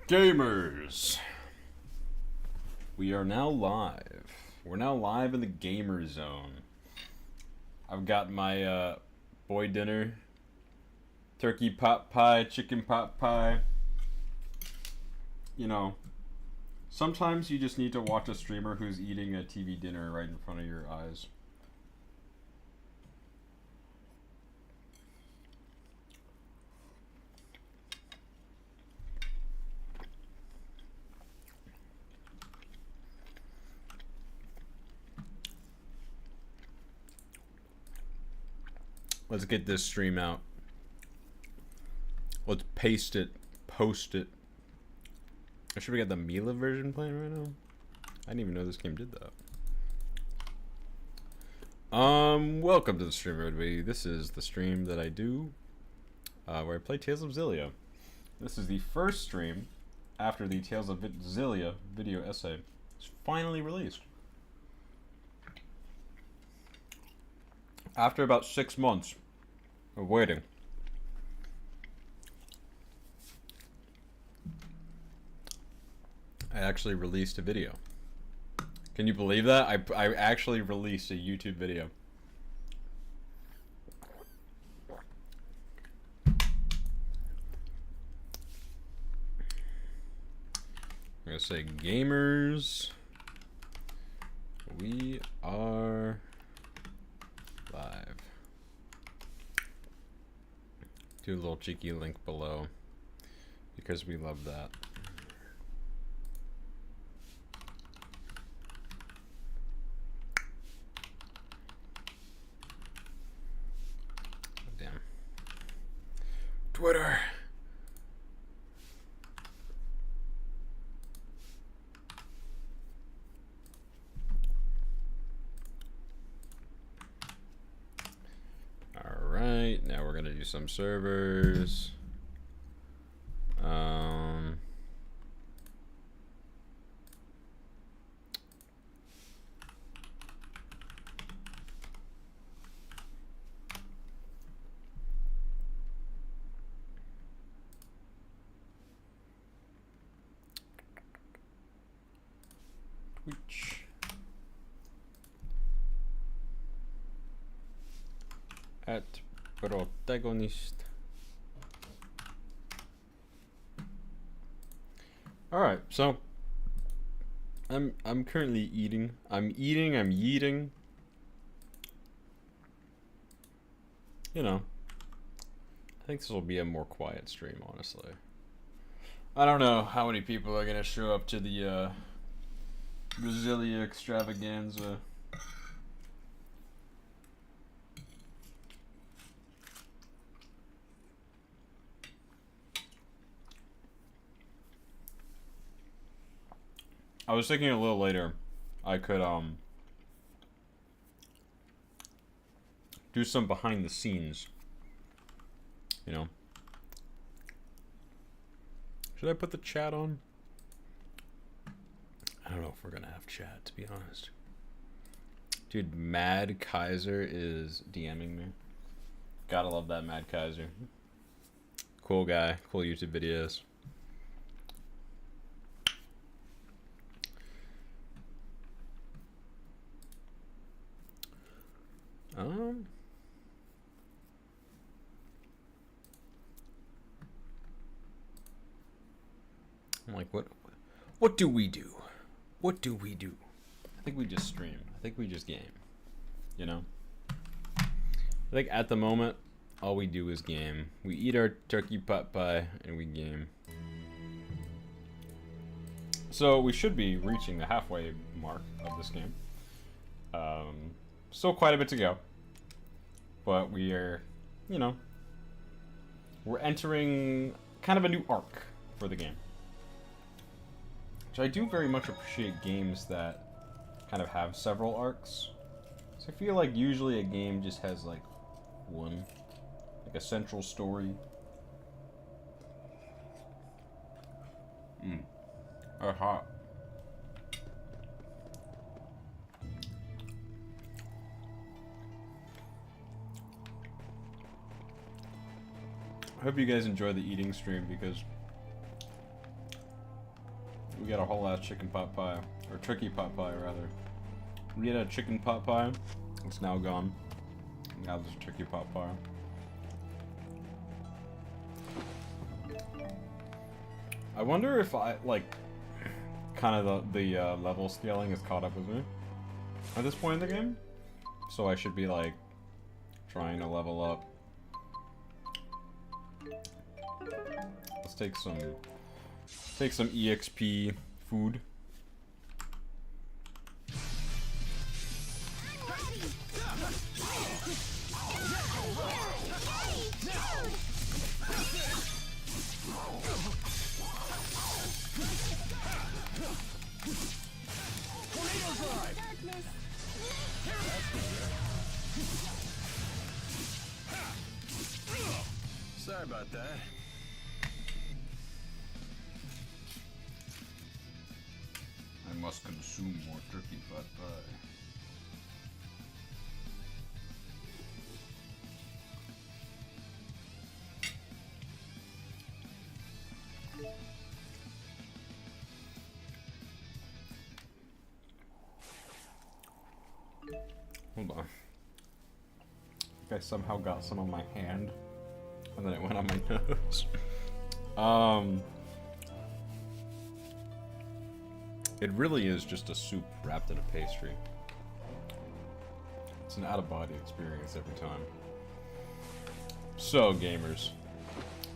Gamers! We are now live. We're now live in the gamer zone. I've got my boy dinner. Turkey pot pie, chicken pot pie. You know, sometimes you just need to watch a streamer who's eating a TV dinner right in front of your eyes. Let's get this stream out. Let's paste it, post it. Should we get the Mila version playing right now? I didn't even know this game did that. Welcome to the stream, everybody. This is the stream that I do, where I play Tales of Xillia. This is the first stream after the Tales of Xillia video essay is finally released. After about 6 months of waiting. I actually released a video. Can you believe that? I actually released a YouTube video. I'm gonna say gamers. We are live. Do a little cheeky link below because we love that. Damn. Twitter. Alright, now we're gonna do some servers. Twitch. At protagonist. All right, so I'm currently eating. I'm yeeting. You know, I think this will be a more quiet stream, honestly. I don't know how many people are gonna show up to the Xillia extravaganza. I was thinking a little later I could do some behind the scenes. You know. Should I put the chat on? I don't know if we're gonna have chat, to be honest. Dude, Mad Kaiser is DMing me. Gotta love that Mad Kaiser. Cool guy, cool YouTube videos. I'm like, what do we do? What do we do? I think we just stream. I think we just game. You know? I think at the moment, all we do is game. We eat our turkey pot pie and we game. So we should be reaching the halfway mark of this game. Still quite a bit to go. But we are, you know, we're entering kind of a new arc for the game. Which I do very much appreciate games that kind of have several arcs. So I feel like usually a game just has like one, like a central story. Hot. I hope you guys enjoy the eating stream because We got a whole ass chicken pot pie. Or tricky pot pie, rather. We had a chicken pot pie. It's now gone. Now there's a tricky pot pie. I wonder if I, like, kind of the level scaling has caught up with me at this point in the game. So I should be, like, trying to level up. Let's take some EXP food. Sorry about that. I must consume more turkey pot pie. Hold on. I think I somehow got some on my hand, and then it went on my nose. It really is just a soup wrapped in a pastry. It's an out-of-body experience every time. So, gamers,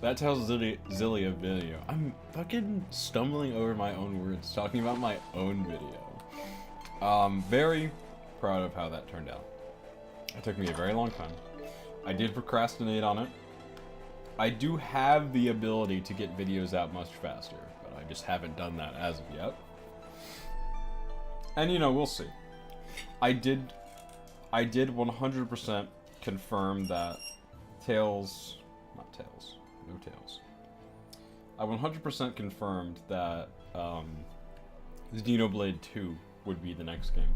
that tells Xillia video. I'm fucking stumbling over my own words talking about my own video. Very proud of how that turned out. It took me a very long time. I did procrastinate on it. I do have the ability to get videos out much faster, but I just haven't done that as of yet. And you know, we'll see. I did 100% confirm that no Tails. I 100% confirmed that Xenoblade 2 would be the next game.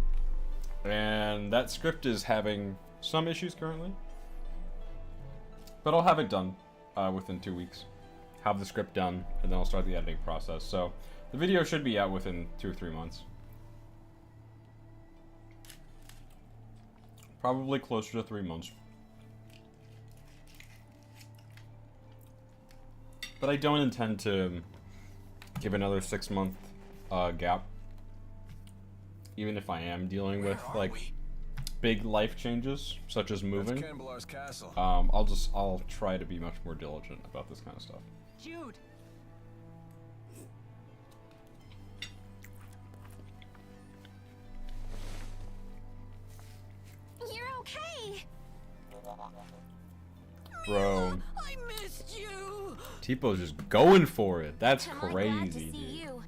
And that script is having some issues currently. But I'll have it done within 2 weeks. Have the script done, and then I'll start the editing process. So the video should be out within 2 or 3 months. Probably closer to 3 months. But I don't intend to give another 6-month gap. Even if I am dealing with, like, big life changes, such as moving. I'll try to be much more diligent about this kind of stuff. Jude! You're okay! Bro. I missed you! Tipo's just going for it. That's Am I glad to crazy, see dude. you?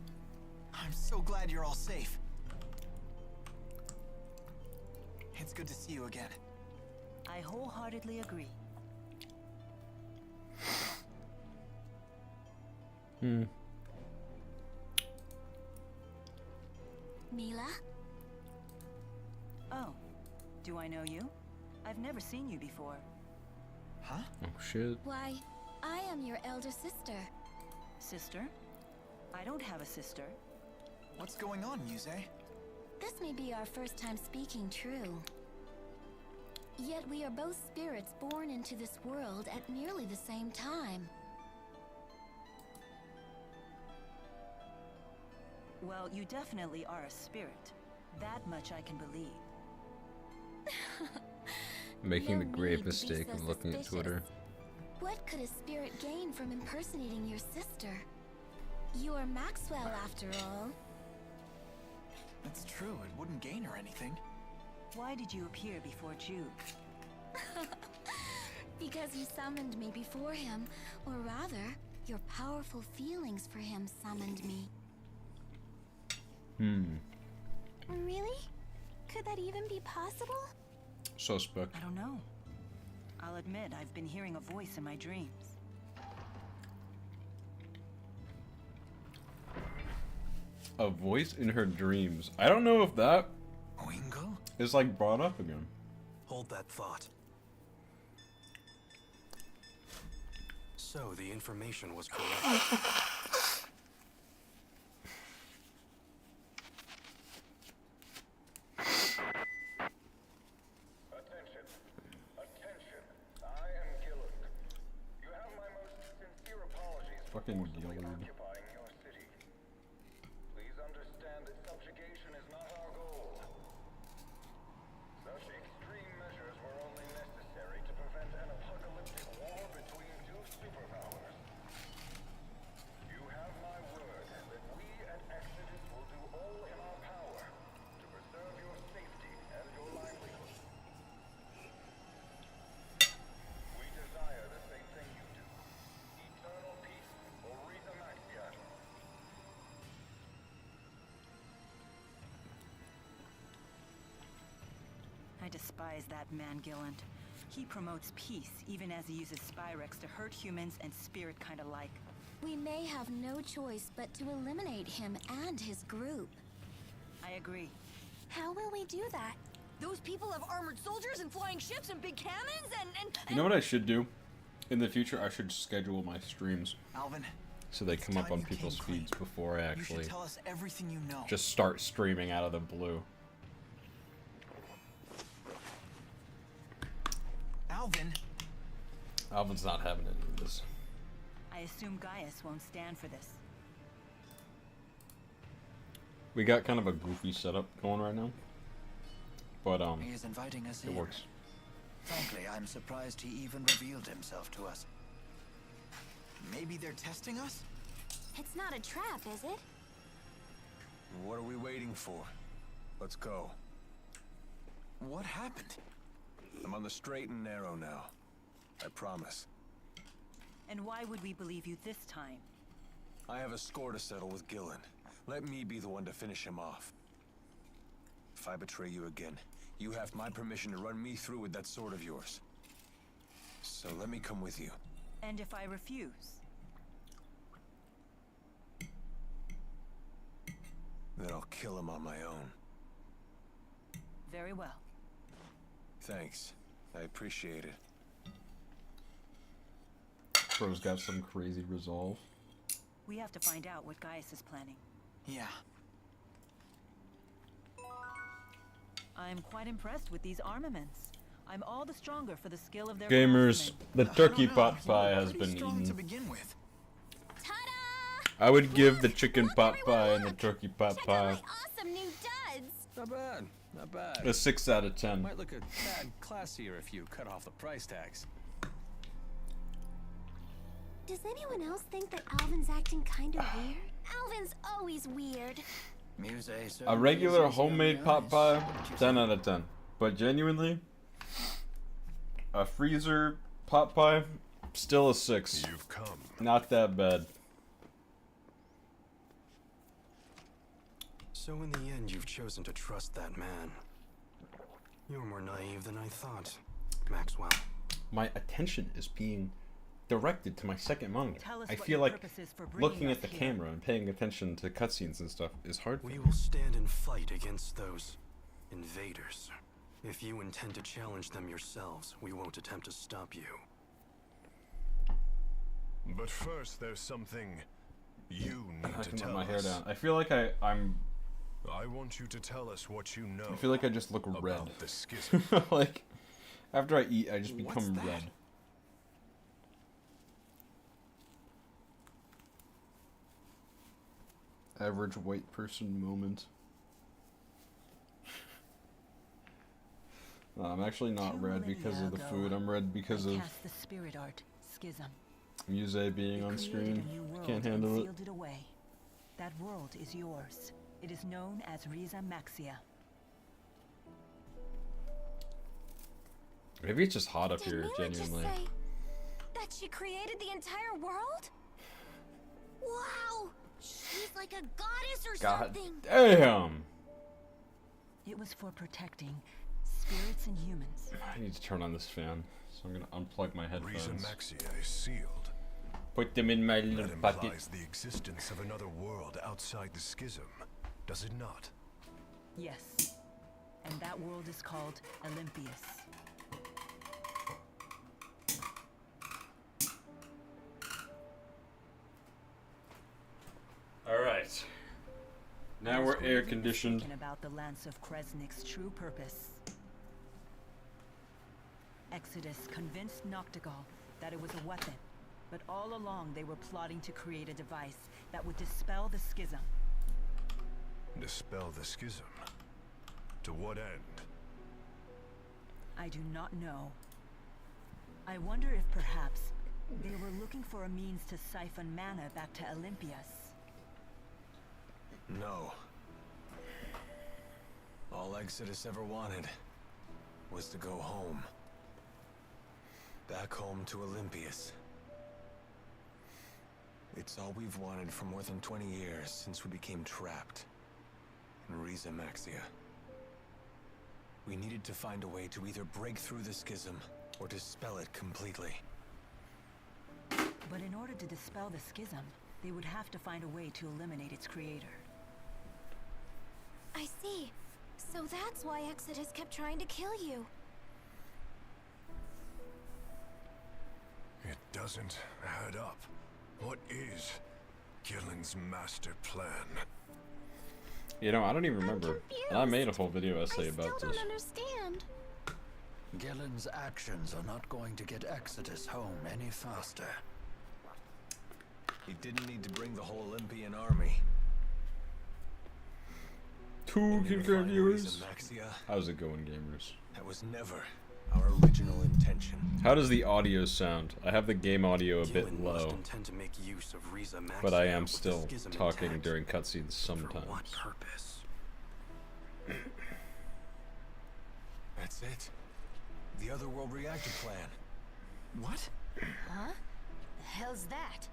I'm so glad you're all safe. It's good to see you again. I wholeheartedly agree. Mila? Oh, do I know you? I've never seen you before. Huh? Oh shit. Why, I am your elder sister. Sister? I don't have a sister. What's going on, Muse? This may be our first time speaking true. Yet we are both spirits born into this world at nearly the same time. Well, you definitely are a spirit. That much I can believe. Making No the grave need to be mistake so of looking at suspicious. Twitter. What could a spirit gain from impersonating your sister? You are Maxwell, after all. That's true, it wouldn't gain her anything. Why did you appear before Jude? Because you summoned me before him, or rather, your powerful feelings for him summoned me. Really? Could that even be possible? Suspect. I don't know. I'll admit I've been hearing a voice in my dreams. A voice in her dreams. I don't know if that Oingo? is like brought up again. Hold that thought. So, the information was correct. Fucking yelled. occupying your city. Please understand that subjugation is not our goal. Such extreme measures were only necessary to prevent an apocalyptic war between two superpowers. You have my word that we at Exodus will do all in our power to preserve your safety and your livelihood. We desire the same thing you do. Eternal peace for Rita Maxia. I despise that man, Gilland. He promotes peace, even as he uses Spyrex to hurt humans and spirit kind alike. We may have no choice but to eliminate him and his group. I agree. How will we do that? Those people have armored soldiers and flying ships and big cannons and You know what I should do? In the future, I should schedule my streams Alvin, so they come up time on you people's came clean. feeds before I you actually should tell us everything you know. just start streaming out of the blue. Alvin, Alvin's not having any of this. I assume Gaius won't stand for this. We got kind of a goofy setup going right now, but he is inviting us it here. works. Frankly, I'm surprised he even revealed himself to us. Maybe they're testing us? It's not a trap, is it? What are we waiting for? Let's go. What happened? I'm on the straight and narrow now. I promise. And why would we believe you this time? I have a score to settle with Gillen. Let me be the one to finish him off. If I betray you again, you have my permission to run me through with that sword of yours. So let me come with you. And if I refuse? Then I'll kill him on my own. Very well. Thanks. I appreciate it. Bro's got some crazy resolve. We have to find out what Gaius is planning. Yeah. I'm quite impressed with these armaments. I'm all the stronger for the skill of their Gamers, craftsmen. the turkey I don't know, pot you were pie has pretty been strong to eaten. begin with. Ta-da! I would give the chicken pot pie and the turkey pot Check out pie my awesome new duds! Not bad, not bad. a 6 out of 10. Might look a tad classier if you cut off the price tags. Does anyone else think that Alvin's acting kinda weird? Alvin's always weird. Muse, A regular homemade pot pie, 10 out of 10. But genuinely, a freezer pot pie, still a 6. You've come. Not that bad. So in the end, you've chosen to trust that man. You're more naive than I thought, Maxwell. My attention is being directed to my second monitor. Tell us I what feel your like purpose is for bringing looking us at the here. camera and paying attention to cutscenes and stuff is hard for We me. will stand and fight against those invaders. If you intend to challenge them yourselves, we won't attempt to stop you. But first, there's something you I need to can let tell my hair us. down. I feel like I'm. I want you to tell us what you know. I feel like I just look red. about the schism. Like after I eat, I just What's become that? red. Average white person moment. No, I'm actually not 2 red because of the millennia food. ago, I'm red because I of cast the spirit art, Schism. Muse being It on created screen. a new world Can't and handle it. sealed it away. That world is yours. It is known as Riza Maxia. Maybe it's just hot up Did here, Mila just genuinely. say that she created the entire world? Wow! She's like a goddess or God something! damn! It was for protecting spirits and humans. I need to turn on this fan, so I'm gonna unplug my Reason headphones. Maxia is sealed. Put them in my That little implies pocket. the existence of another world outside the schism, does it not? Yes. And that world is called Olympius. Alright. Now we're air conditioned. Thinking about the Lance of Kresnik's true purpose. Exodus convinced Noctigal that it was a weapon, But all along they were plotting to create a device that would dispel the schism. Dispel the schism? To what end? I do not know. I wonder if perhaps they were looking for a means to siphon mana back to Olympias. No. All Exodus ever wanted was to go home. Back home to Olympias. It's all we've wanted for more than 20 years since we became trapped in Riza Maxia. We needed to find a way to either break through the schism or dispel it completely. But in order to dispel the schism, they would have to find a way to eliminate its creator. I see. So that's why Exodus kept trying to kill you. It doesn't add up. What is Gillen's master plan? You know, I don't even remember. I made a whole video essay about I still this. don't understand. Gillen's actions are not going to get Exodus home any faster. He didn't need to bring the whole Olympian army. Two confirmed viewers. Maxia, How's it going, gamers? that was never our original intention. How does the audio sound? I have the game audio a bit Gillen must low, intend to make use of Riza Maxia but I am with the still schism talking intact. during cutscenes For what sometimes. purpose? That's it. The otherworld reactor plan. What? Huh? The hell's that?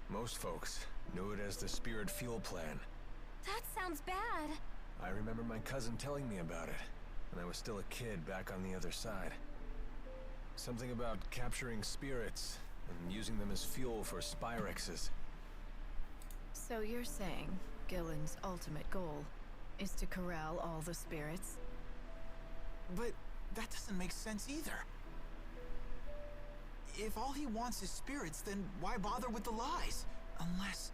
Most folks knew it as the Spirit Fuel Plan. That sounds bad. I remember my cousin telling me about it when I was still a kid back on the other side. Something about capturing spirits and using them as fuel for Spyrexes. So you're saying Gillen's ultimate goal is to corral all the spirits? But that doesn't make sense either. If all he wants is spirits, then why bother with the lies? Unless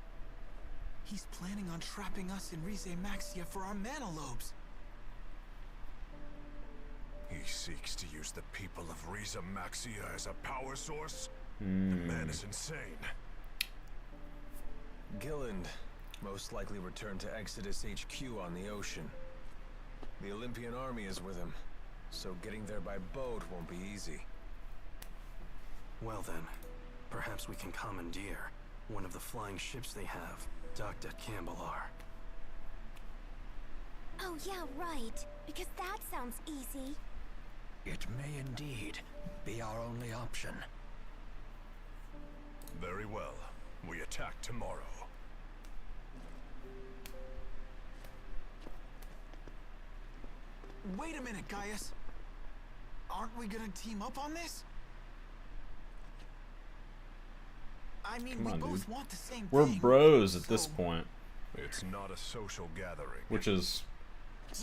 he's planning on trapping us in Rize Maxia for our mana lobes. He seeks to use the people of Riza Maxia as a power source? The Hmm. man is insane. Gillen most likely returned to Exodus HQ on the ocean. The Olympian army is with him, so getting there by boat won't be easy. Well then, perhaps we can commandeer one of the flying ships they have, docked at Cambalar. Oh yeah, right. Because that sounds easy. It may indeed be our only option. Very well. We attack tomorrow. Wait a minute, Gaius. Aren't we gonna team up on this? I mean, Come we on, both dude. want the same We're thing. bros at this so- point, It's not a social gathering. which is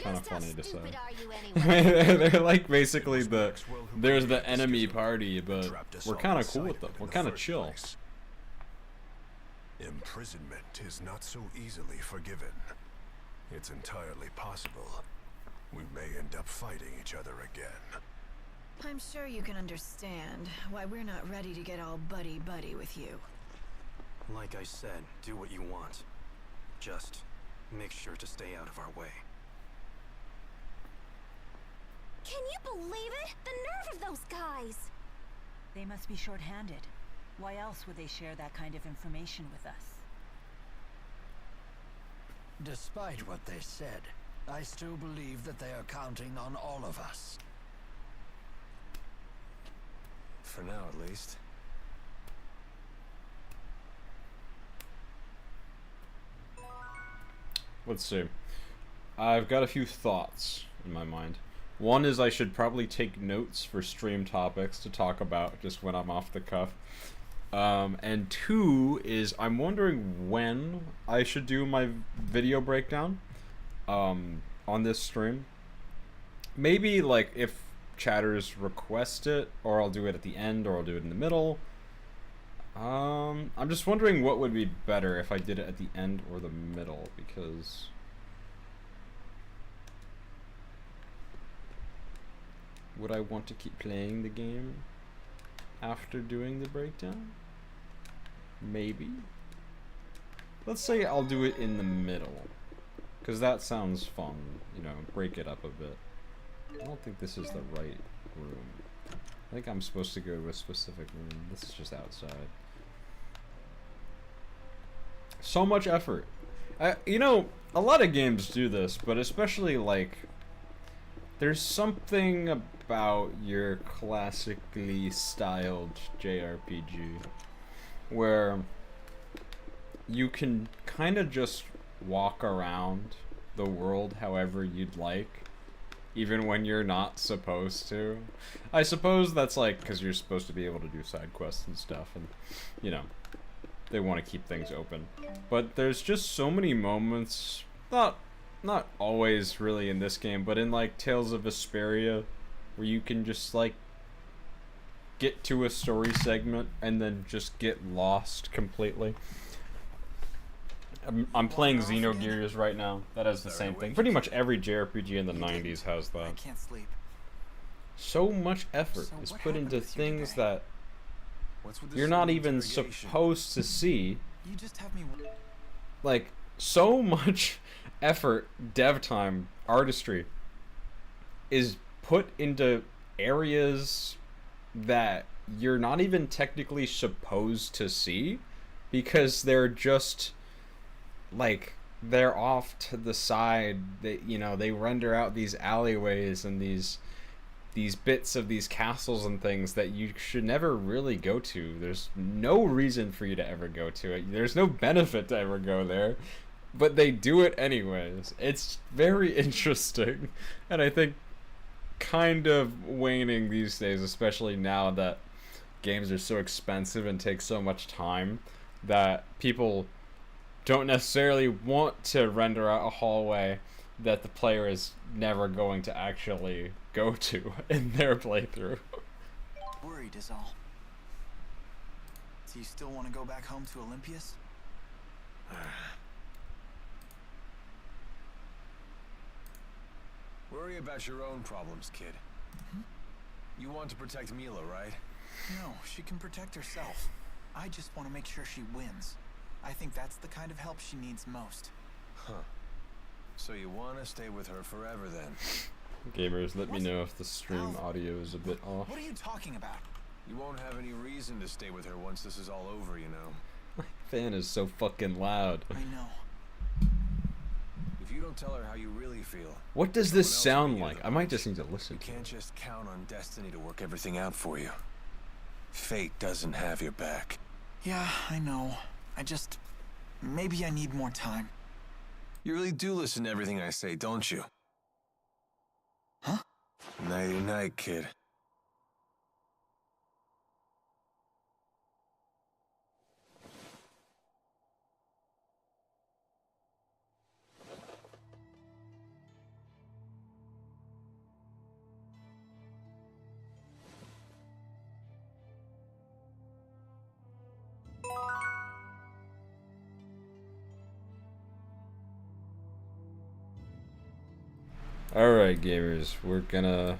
kind of Just how funny to say. stupid are you anyway? They're like basically It was the Maxwell who there's the created the enemy schism party, and but trapped us we're all kind of inside cool with of them. it in We're the kind of first chill. place. Imprisonment is not so easily forgiven. It's entirely possible we may end up fighting each other again. I'm sure you can understand why we're not ready to get all buddy-buddy with you. Like I said, do what you want. Just make sure to stay out of our way. Can you believe it? The nerve of those guys! They must be short-handed. Why else would they share that kind of information with us? Despite what they said, I still believe that they are counting on all of us. For now, at least. Let's see. I've got a few thoughts in my mind. One is I should probably take notes for stream topics to talk about just when I'm off the cuff. And two is I'm wondering when I should do my video breakdown on this stream. Maybe like if chatters request it, or I'll do it at the end, or I'll do it in the middle. I'm just wondering what would be better if I did it at the end or the middle, because would I want to keep playing the game? after doing the breakdown? Maybe? Let's say I'll do it in the middle. Because that sounds fun, you know, break it up a bit. I don't think this is the right room. I think I'm supposed to go to a specific room. This is just outside. So much effort. You know, a lot of games do this, but especially like there's something about your classically styled JRPG where you can kind of just walk around the world however you'd like, even when you're not supposed to. I suppose that's like because you're supposed to be able to do side quests and stuff, and you know, they want to keep things open. But there's just so many moments, not always really in this game, but in like Tales of Vesperia, where you can just like get to a story segment and then just get lost completely. I'm playing Xenogears right now. That has the same thing. Pretty much every JRPG in the 90s has that. I can't sleep. So much effort is put into things that you're not even supposed to see. You just have me. Like, so much effort, dev time, artistry is put into areas that you're not even technically supposed to see because they're just like they're off to the side. That, you know, they render out these alleyways and these bits of these castles and things that you should never really go to. There's no reason for you to ever go to it. There's no benefit to ever go there, but they do it anyways. It's very interesting, and I think kind of waning these days, especially now that games are so expensive and take so much time that people don't necessarily want to render out a hallway that the player is never going to actually go to in their playthrough. Worried is all. Do you still want to go back home to Olympias? Worry about your own problems, kid. You want to protect Mila, right? No, she can protect herself. I just want to make sure she wins. I think that's the kind of help she needs most. Huh. So you want to stay with her forever then? Gamers, let me know if the stream audio is a bit off. What are you talking about? You won't have any reason to stay with her once this is all over, you know. My fan is so fucking loud. I know. If you don't tell her how you really feel... What does this sound like? I might just need to listen to it. You can't just count on destiny to work everything out for you. Fate doesn't have your back. Yeah, I know. Maybe I need more time. You really do listen to everything I say, don't you? Huh? Nighty night, kid. Alright gamers, we're gonna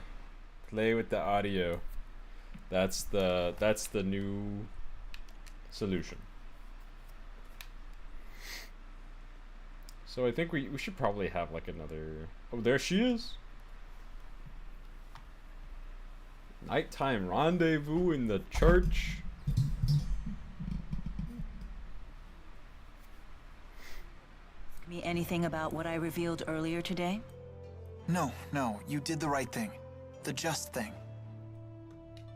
play with the audio. That's the new solution. So I think we should probably have like another... Oh, there she is! Nighttime rendezvous in the church. Me anything about what I revealed earlier today? No, you did the right thing. The just thing.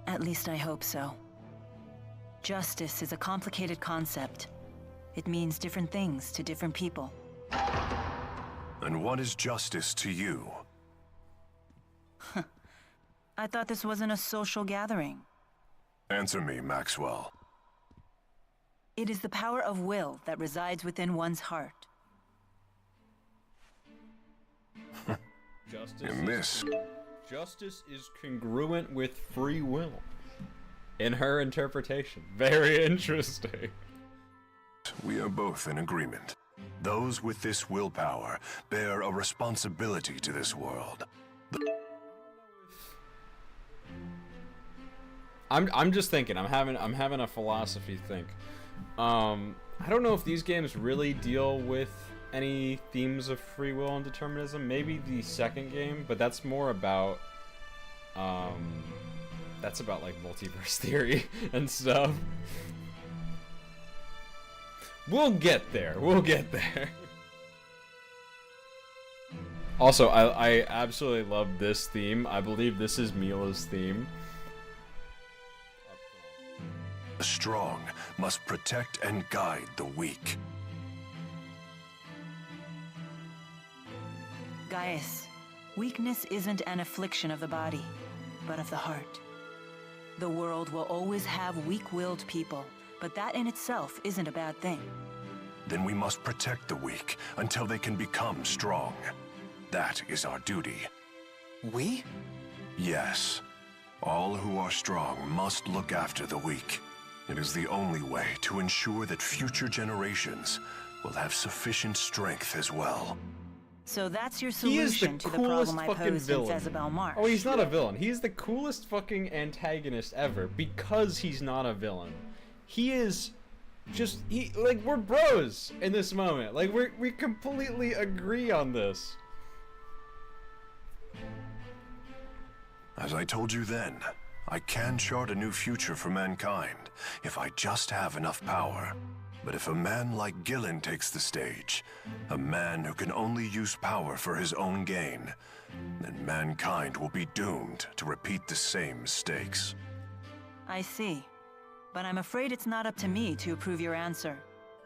At least I hope so. Justice is a complicated concept. It means different things to different people. And what is justice to you? I thought this wasn't a social gathering. Answer me, Maxwell. It is the power of will that resides within one's heart. Justice is congruent with free will. In her interpretation. Very interesting. We are both in agreement. Those with this willpower bear a responsibility to this world. I'm just thinking. I'm having a philosophy think. I don't know if these games really deal with any themes of free will and determinism. Maybe the second game, but that's more about like multiverse theory and stuff. We'll get there. We'll get there. Also, I absolutely love this theme. I believe this is Mila's theme. The strong must protect and guide the weak. Gaius, weakness isn't an affliction of the body, but of the heart. The world will always have weak-willed people, but that in itself isn't a bad thing. Then we must protect the weak until they can become strong. That is our duty. We? Yes. All who are strong must look after the weak. It is the only way to ensure that future generations will have sufficient strength as well. So that's your He is the solution to the coolest problem I fucking posed villain. in Jezebel Marsh. Oh, he's not a villain. He's the coolest fucking antagonist ever because he's not a villain. He is just like we're bros in this moment. Like we completely agree on this. As I told you then, I can chart a new future for mankind if I just have enough power. But if a man like Gillen takes the stage, a man who can only use power for his own gain, then mankind will be doomed to repeat the same mistakes. I see. But I'm afraid it's not up to me to approve your answer.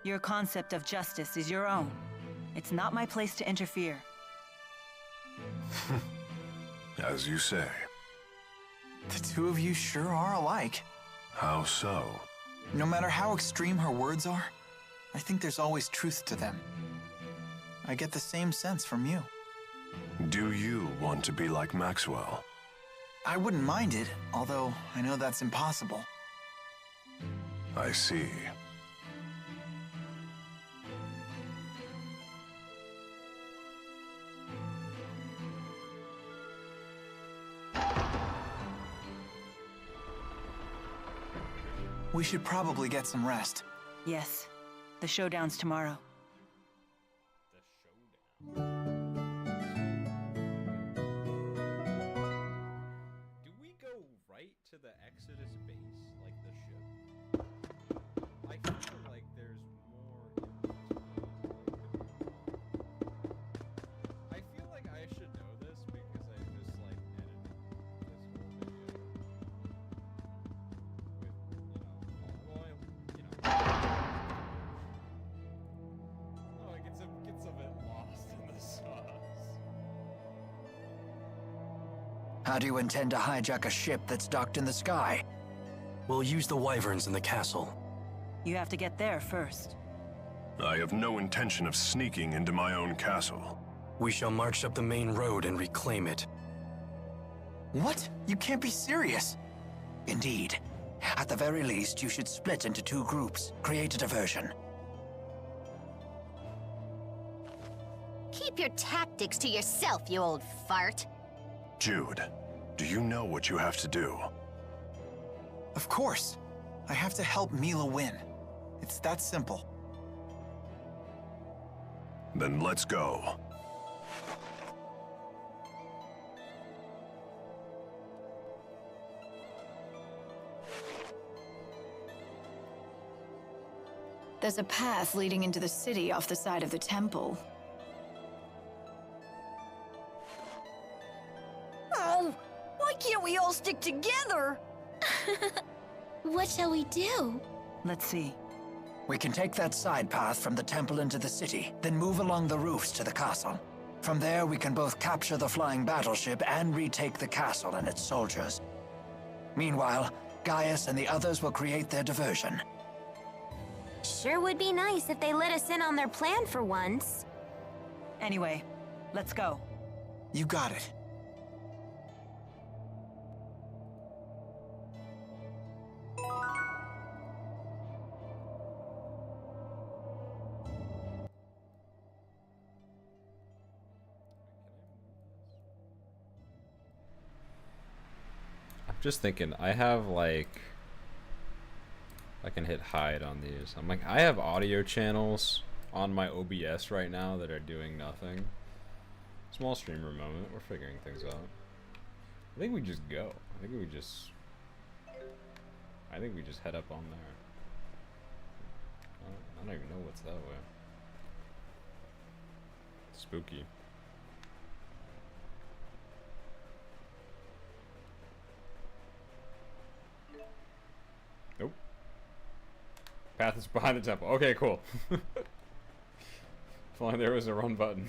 Your concept of justice is your own. It's not my place to interfere. As you say. The two of you sure are alike. How so? No matter how extreme her words are, I think there's always truth to them. I get the same sense from you. Do you want to be like Maxwell? I wouldn't mind it, although I know that's impossible. I see. We should probably get some rest. Yes. The showdown's tomorrow. Do we go right to the Exodus base, like the ship? I feel like there's more. I feel like I should know this because I just like edited this whole video with, oh, it gets a bit lost in the sauce. How do you intend to hijack a ship that's docked in the sky? We'll use the wyverns in the castle. You have to get there first. I have no intention of sneaking into my own castle. We shall march up the main road and reclaim it. What? You can't be serious. Indeed. At the very least, you should split into two groups. Create a diversion. Keep your tactics to yourself, you old fart. Jude, do you know what you have to do? Of course. I have to help Mila win. It's that simple. Then let's go. There's a path leading into the city off the side of the temple. Oh, why can't we all stick together? What shall we do? Let's see. We can take that side path from the temple into the city, then move along the roofs to the castle. From there, we can both capture the flying battleship and retake the castle and its soldiers. Meanwhile, Gaius and the others will create their diversion. Sure would be nice if they let us in on their plan for once. Anyway, let's go. You got it. Just thinking, I have like, I can hit hide on these. I'm like, I have audio channels on my OBS right now that are doing nothing. Small streamer moment. We're figuring things out. I think we just go. I think we just head up on there. I don't even know what's that way. Spooky. Nope. Path is behind the temple. Okay, cool. If only there was a run button.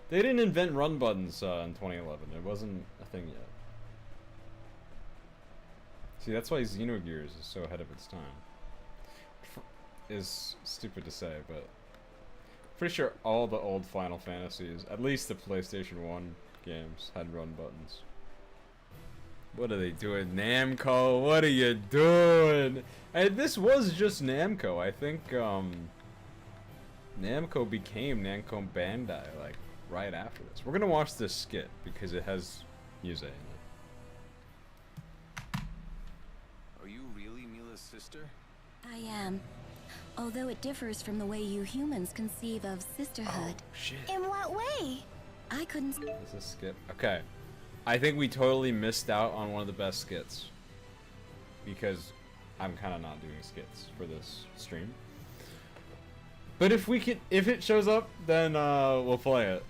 They didn't invent run buttons in 2011. It wasn't a thing yet. See, that's why Xenogears is so ahead of its time. Is stupid to say, but pretty sure all the old Final Fantasies, at least the PlayStation 1 games, had run buttons. What are they doing? Namco, what are you doing? And this was just Namco. I think Namco became Namco Bandai like right after this. We're gonna watch this skit because it has music in it. Are you really Mila's sister? I am. Although it differs from the way you humans conceive of sisterhood. Oh, shit. In what way? I couldn't. This is a skit. Okay. I think we totally missed out on one of the best skits. Because I'm kind of not doing skits for this stream. But if it shows up, then we'll play it.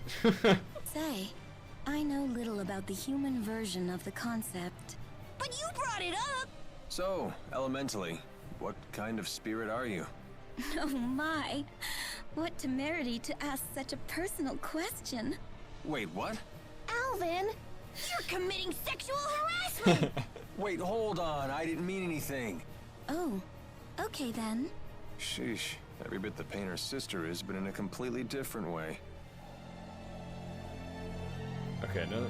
Say, I know little about the human version of the concept. But you brought it up! So, elementally, what kind of spirit are you? Oh my. What temerity to ask such a personal question. Wait, what? Alvin, you're committing sexual harassment! Wait, hold on. I didn't mean anything. Oh, okay then. Sheesh. Every bit the painter's sister is, but in a completely different way. Okay, no.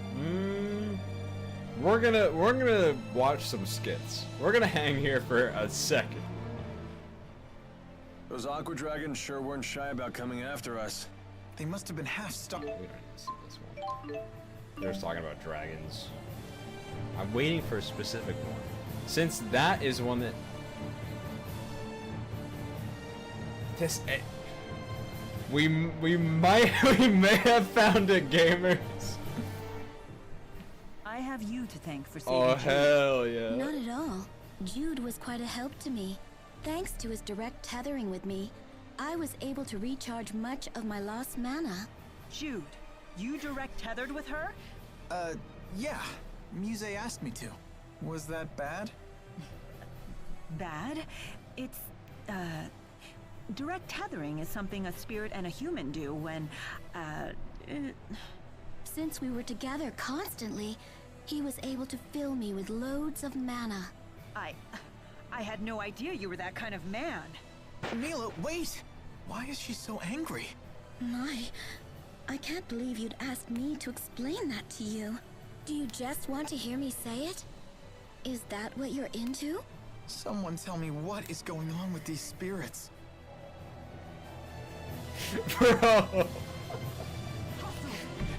We're gonna watch some skits. We're gonna hang here for a second. Those aqua dragons sure weren't shy about coming after us. They must have been half stuck. We don't need to see this one. They're just talking about dragons. I'm waiting for a specific one. Since that is one that... This... we may have found it, gamers. I have you to thank for saving Oh, Jude. hell yeah. Not at all. Jude was quite a help to me. Thanks to his direct tethering with me, I was able to recharge much of my lost mana. Jude, you direct tethered with her? Yeah. Muse asked me to. Was that bad? Bad? It's, direct tethering is something a spirit and a human do when, Since we were together constantly, he was able to fill me with loads of mana. I had no idea you were that kind of man. Mila, wait! Why is she so angry? I can't believe you'd ask me to explain that to you. Do you just want to hear me say it? Is that what you're into? Someone tell me what is going on with these spirits. Bro!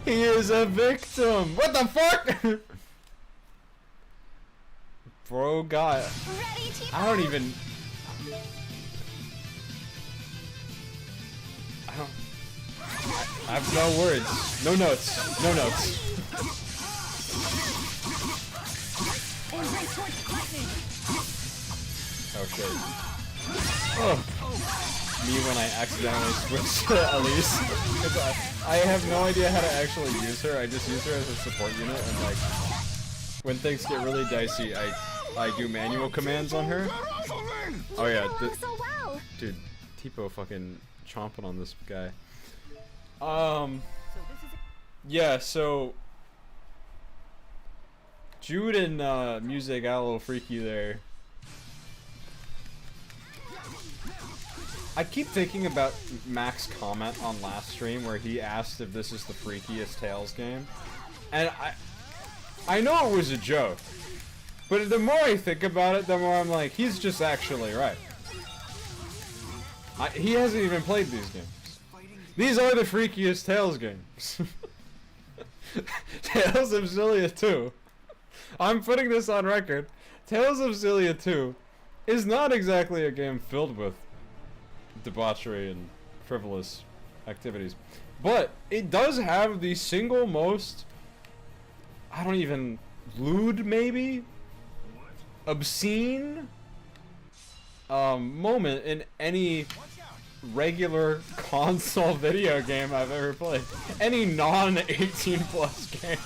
He is a victim! What the fuck?! Bro got... I don't even... I have no words. No notes. No notes. Oh shit. Oh. Me when I accidentally switched to Elise. I have no idea how to actually use her. I just use her as a support unit, and like when things get really dicey, I do manual commands on her. Oh yeah, dude, Tipo fucking chomping on this guy. Yeah, so Jude and Muse got a little freaky there. I keep thinking about Mac's comment on last stream where he asked if this is the freakiest Tales game, and I know it was a joke, but the more I think about it, the more I'm like, he's just actually right. He hasn't even played these games. These are the freakiest Tales games. Tales of Xillia 2. I'm putting this on record. Tales of Xillia 2 is not exactly a game filled with debauchery and frivolous activities. But it does have the single most, I don't even, lewd maybe? Obscene moment in any regular console video game I've ever played. Any non-18 plus game.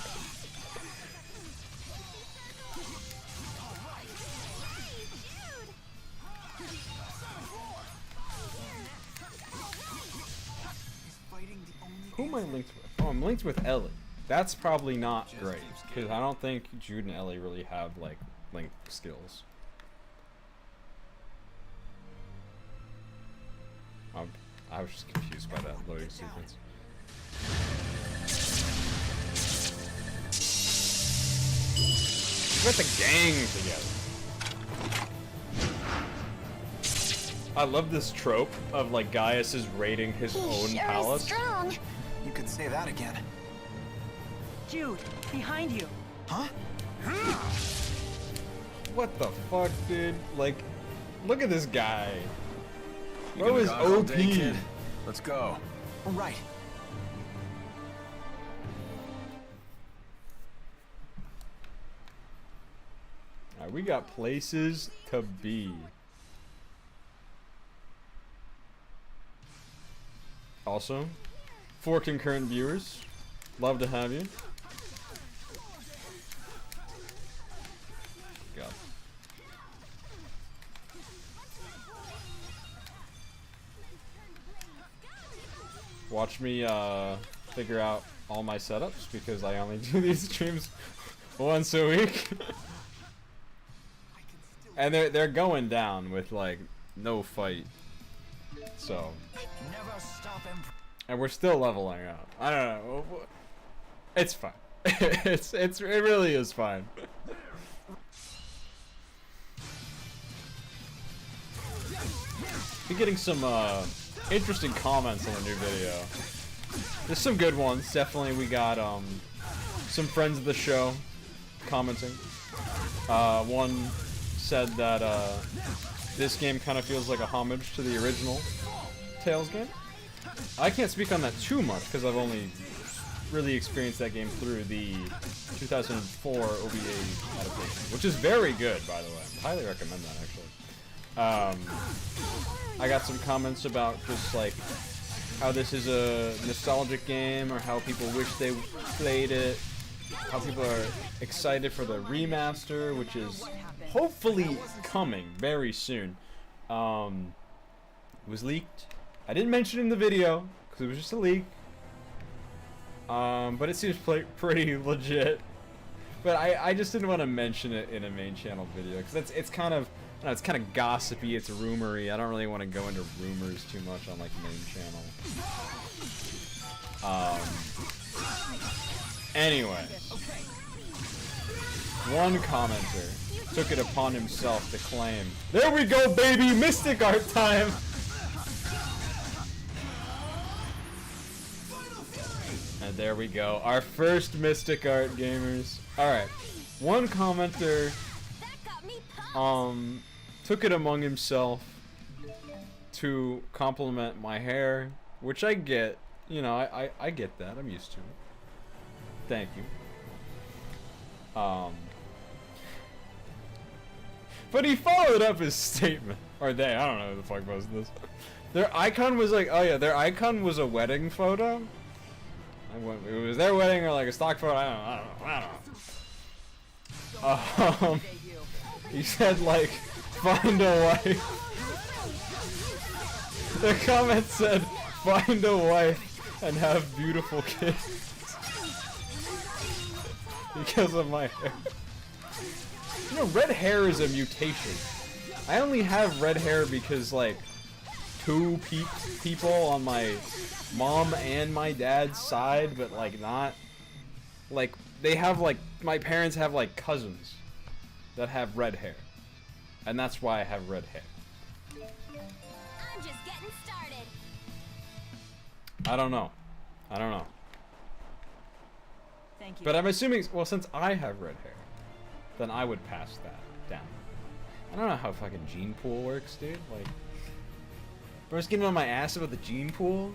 Who am I linked with? Oh, I'm linked with Ellie. That's probably not great, because I don't think Jude and Ellie really have, like, link skills. I was just confused by that loading sequence. We got the gang together. I love this trope of, like, Gaius is raiding his own palace. Strong. You could say that again. Jude, behind you. Huh? What the fuck, dude? Like, look at this guy. You Bro gonna is dodge all OP. day, kid? Let's go. Right. Alright, we got places to be. Also, 4 concurrent viewers. Love to have you. Go. Watch me figure out all my setups because I only do these streams once a week. And they're going down with like no fight. So Never stop him. and we're still leveling up. I don't know. It's fine. it really is fine. Been getting some interesting comments on the new video. There's some good ones. Definitely we got some friends of the show commenting. One said that this game kind of feels like a homage to the original Tales game. I can't speak on that too much because I've only really experienced that game through the 2004 OVA adaptation, which is very good, by the way. I highly recommend that, actually. I got some comments about just like how this is a nostalgic game, or how people wish they played it, how people are excited for the remaster, which is hopefully coming very soon. It was leaked. I didn't mention it in the video because it was just a leak. But it seems pretty legit. But I just didn't want to mention it in a main channel video because it's kind of, I don't know, it's kind of gossipy, it's rumory. I don't really want to go into rumors too much on like main channel. Anyway, one commenter took it upon himself to claim, "There we go, baby, Mystic Art time!" And there we go, our first Mystic Art, gamers. Alright, one commenter took it among himself to compliment my hair, which I get. You know, I get that. I'm used to it. Thank you. But he followed up his statement, or they, I don't know who the fuck posted this. Their icon was like, oh yeah, their icon was a wedding photo. It was their wedding or like a stock photo. I don't know. He said like, find a wife. The comment said, find a wife and have beautiful kids. Because of my hair. You know, red hair is a mutation. I only have red hair because like 2 people on my mom and my dad's side, but like not, like they have like, my parents have like cousins that have red hair, and that's why I have red hair. I'm just getting started. I don't know. Thank you. But I'm assuming, well, since I have red hair, then I would pass that down. I don't know how fucking gene pool works, dude. Like, bro's getting on my ass about the gene pool.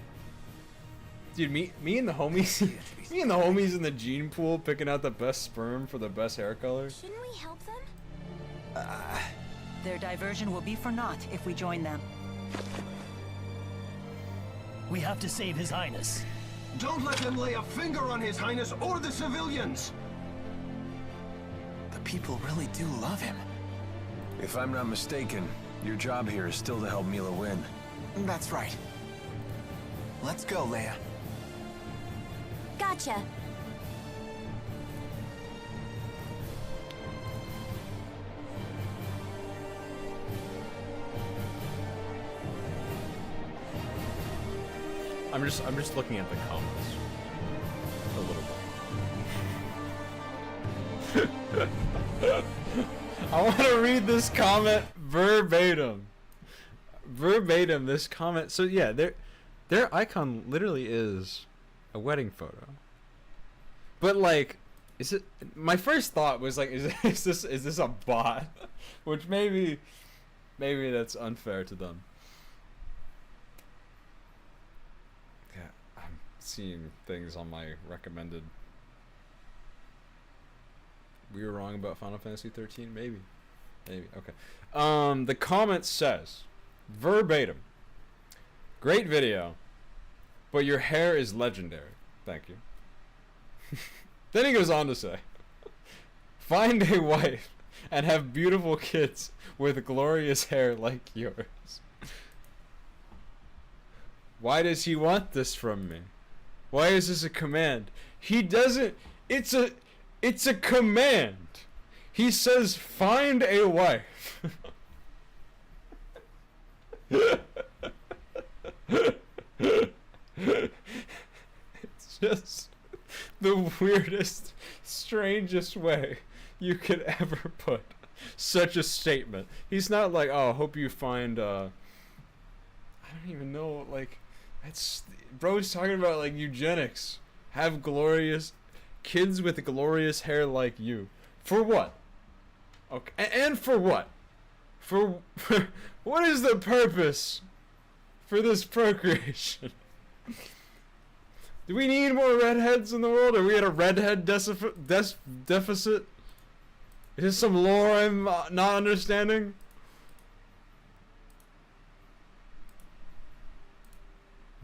Dude, me and the homies, me and the homies in the gene pool picking out the best sperm for the best hair color. Shouldn't we help them? Their diversion will be for naught if we join them. We have to save His Highness. Don't let them lay a finger on His Highness or the civilians! The people really do love him. If I'm not mistaken, your job here is still to help Mila win. That's right. Let's go, Leia. Gotcha. I'm just looking at the comments a little bit. I want to read this comment verbatim. Verbatim, this comment. So yeah, their icon literally is a wedding photo. But like, is it? My first thought was like, is this a bot? Which maybe that's unfair to them. Yeah, I'm seeing things on my recommended. We were wrong about Final Fantasy 13, maybe. Okay. The comment says, verbatim, great video, but your hair is legendary. Thank you. Then he goes on to say, find a wife and have beautiful kids with glorious hair like yours. Why does he want this from me? Why is this a command? He doesn't. It's a command. He says, find a wife. It's just the weirdest, strangest way you could ever put such a statement. He's not like, oh, hope you find, I don't even know, like, it's, bro's talking about, like, eugenics. Have glorious kids with glorious hair like you. For what? Okay, and for what? For what is the purpose for this procreation? Do we need more redheads in the world? Are we at a redhead deficit? Is this some lore I'm not understanding?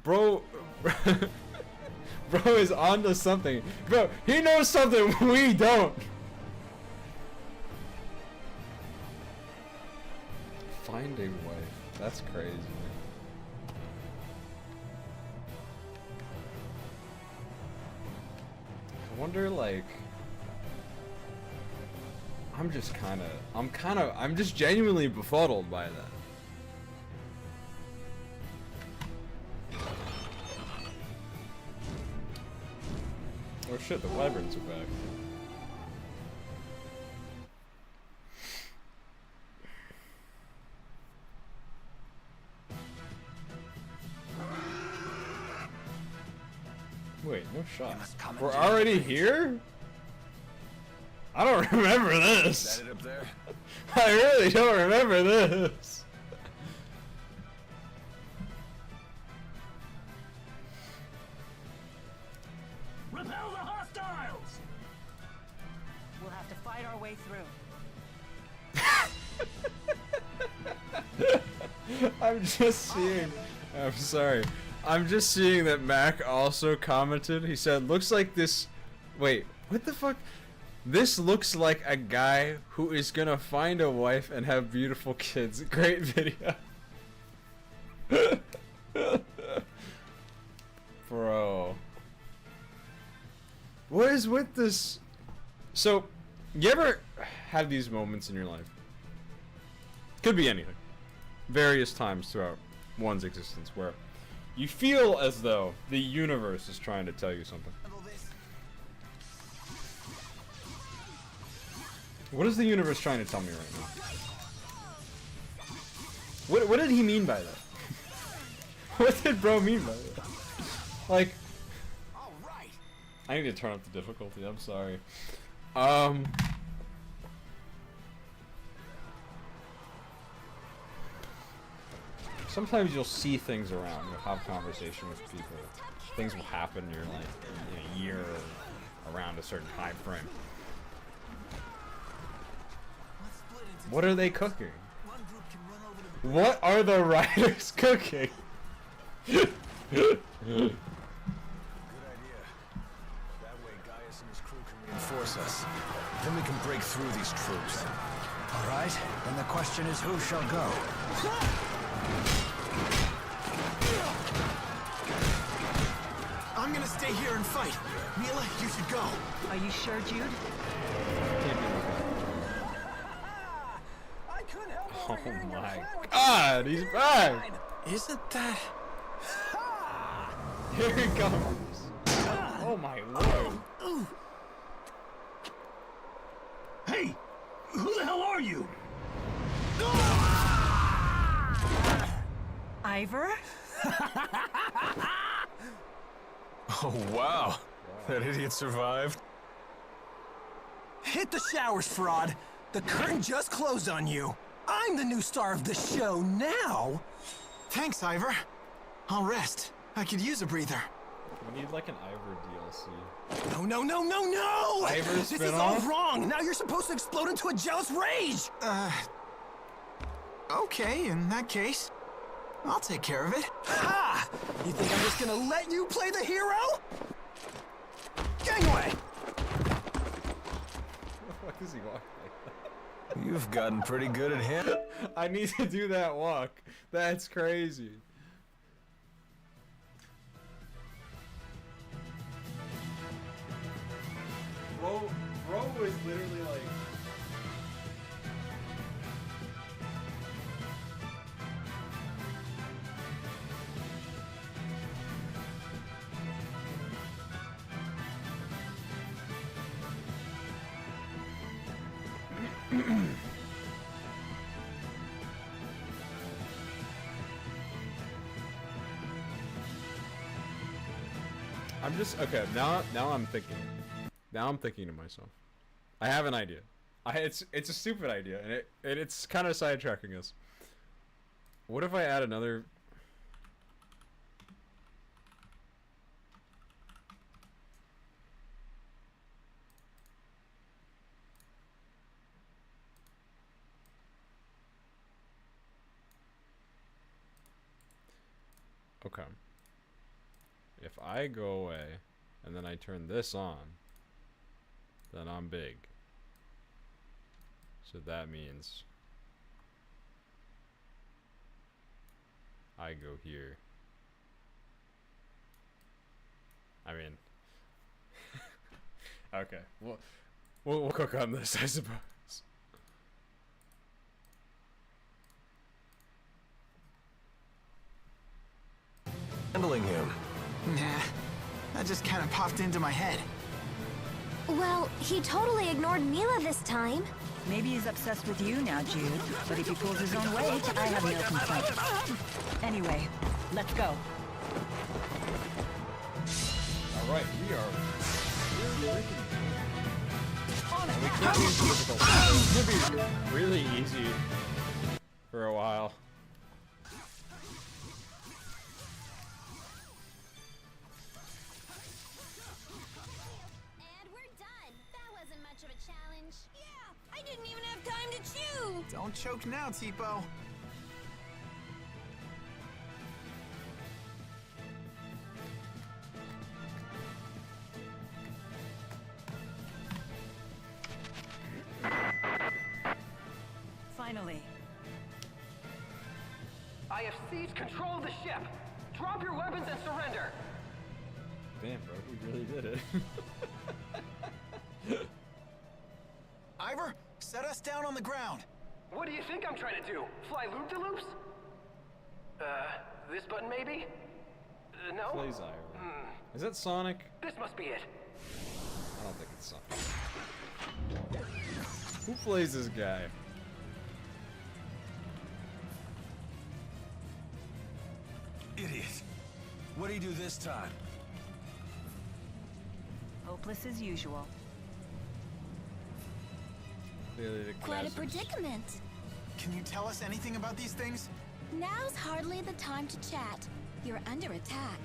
Bro, bro is onto something. Bro, he knows something we don't. Find a wife. That's crazy. I wonder, like, I'm just genuinely befuddled by that. Oh shit, the wyverns are back. Wait, no shot. We're already here? I don't remember this. Is that it up there? I really don't remember this. Repel the hostiles! We'll have to fight our way through. I'm just seeing. I'm sorry. I'm just seeing that Mac also commented. He said, looks like this. Wait, what the fuck? This looks like a guy who is gonna find a wife and have beautiful kids. Great video. Bro. What is with this? So, you ever have these moments in your life? Could be anything. Various times throughout one's existence where you feel as though the universe is trying to tell you something. What is the universe trying to tell me right now? What did he mean by that? What did bro mean by that? Like, I need to turn up the difficulty, I'm sorry. sometimes you'll see things around. You'll have conversation with people. Things will happen. You're like in a year or around a certain time frame. What are they cooking? What are the riders cooking? Good idea. That way Gaius and his crew can reinforce us. Then we can break through these troops. All right, then the question is who shall go? I'm gonna stay here and fight. Mila, you should go. Are you sure, Jude? Oh my God, he's back! Isn't that... Here he comes! Oh my lord! Hey! Who the hell are you? Ivor? Oh, wow. That idiot survived. Hit the showers, fraud. The curtain just closed on you. I'm the new star of the show now. Thanks, Ivor. I'll rest. I could use a breather. We need like an Ivor DLC. No, no, no, no, no! Ivor This is all wrong! Now you're supposed to explode into a jealous rage! Okay, in that case, I'll take care of it. Ha! You think I'm just gonna let you play the hero? Gangway! What does he walk like You've gotten pretty good at him. that? I need to do that walk. That's crazy. Bro was literally like... I'm just okay. Now I'm thinking. Now I'm thinking to myself. I have an idea. It's a stupid idea, and it's kind of sidetracking us. What if I add another? Okay. If I go away, and then I turn this on, then I'm big. So that means I go here. I mean, okay. We'll cook on this, I suppose. Handling him. Nah, that just kind of popped into my head. Well, he totally ignored Mila this time. Maybe he's obsessed with you now, Jude. But if he pulls his own weight, I have no complaints. Anyway, let's go. Alright, we are... We can't be difficult. It's gonna be really easy for a while. Don't choke now, Tipo. Finally. I have seized control of the ship. Drop your weapons and surrender. Damn, bro, we really did it. Ivor, set us down on the ground. What do you think I'm trying to do? Fly loop-de-loops? This button maybe? No? Plays Ivor. Is that Sonic? This must be it. I don't think it's Sonic. Who plays this guy? Idiot. What do you do this time? Hopeless as usual. Quite a predicament. Can you tell us anything about these things? Now's hardly the time to chat. You're under attack.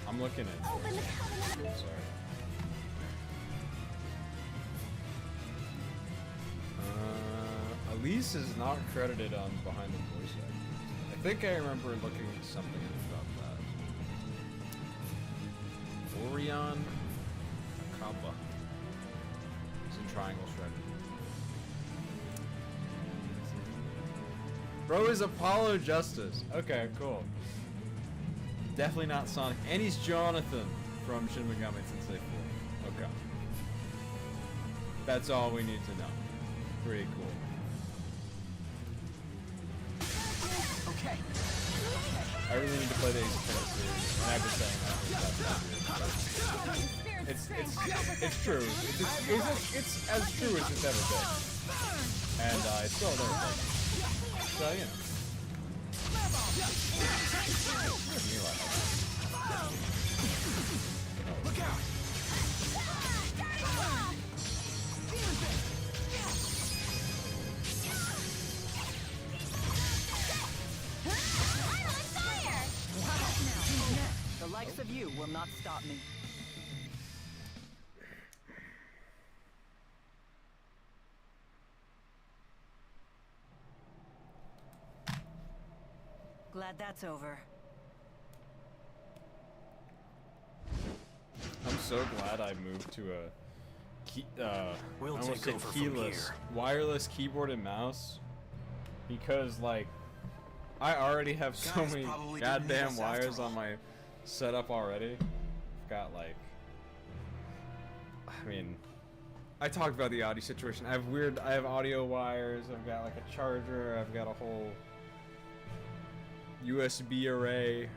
I'm looking at. Open the covenant. Sorry. Elise is not credited on behind the voice actors. I think I remember looking at something about that. Orion Kappa. It's in triangle strategy. Bro is Apollo Justice. Okay, cool. Definitely not Sonic. And he's Jonathan from Shin Megami Tensei 4. Okay. That's all we need to know. Pretty cool. Okay. I really need to play the Ace Attorney series, and I've been saying that. It's true. It's as true as it's ever been. And it's still there. So, you know. Look out! The likes of you will not stop me. Glad that's over. I'm so glad I moved to a We'll I almost take said over from keyless, here. wireless keyboard and mouse, because like I already have so Guys many probably didn't need goddamn us after wires all. on my setup already. I've got like, I mean, I talked about the audio situation. I have audio wires. I've got like a charger. I've got a whole USB array.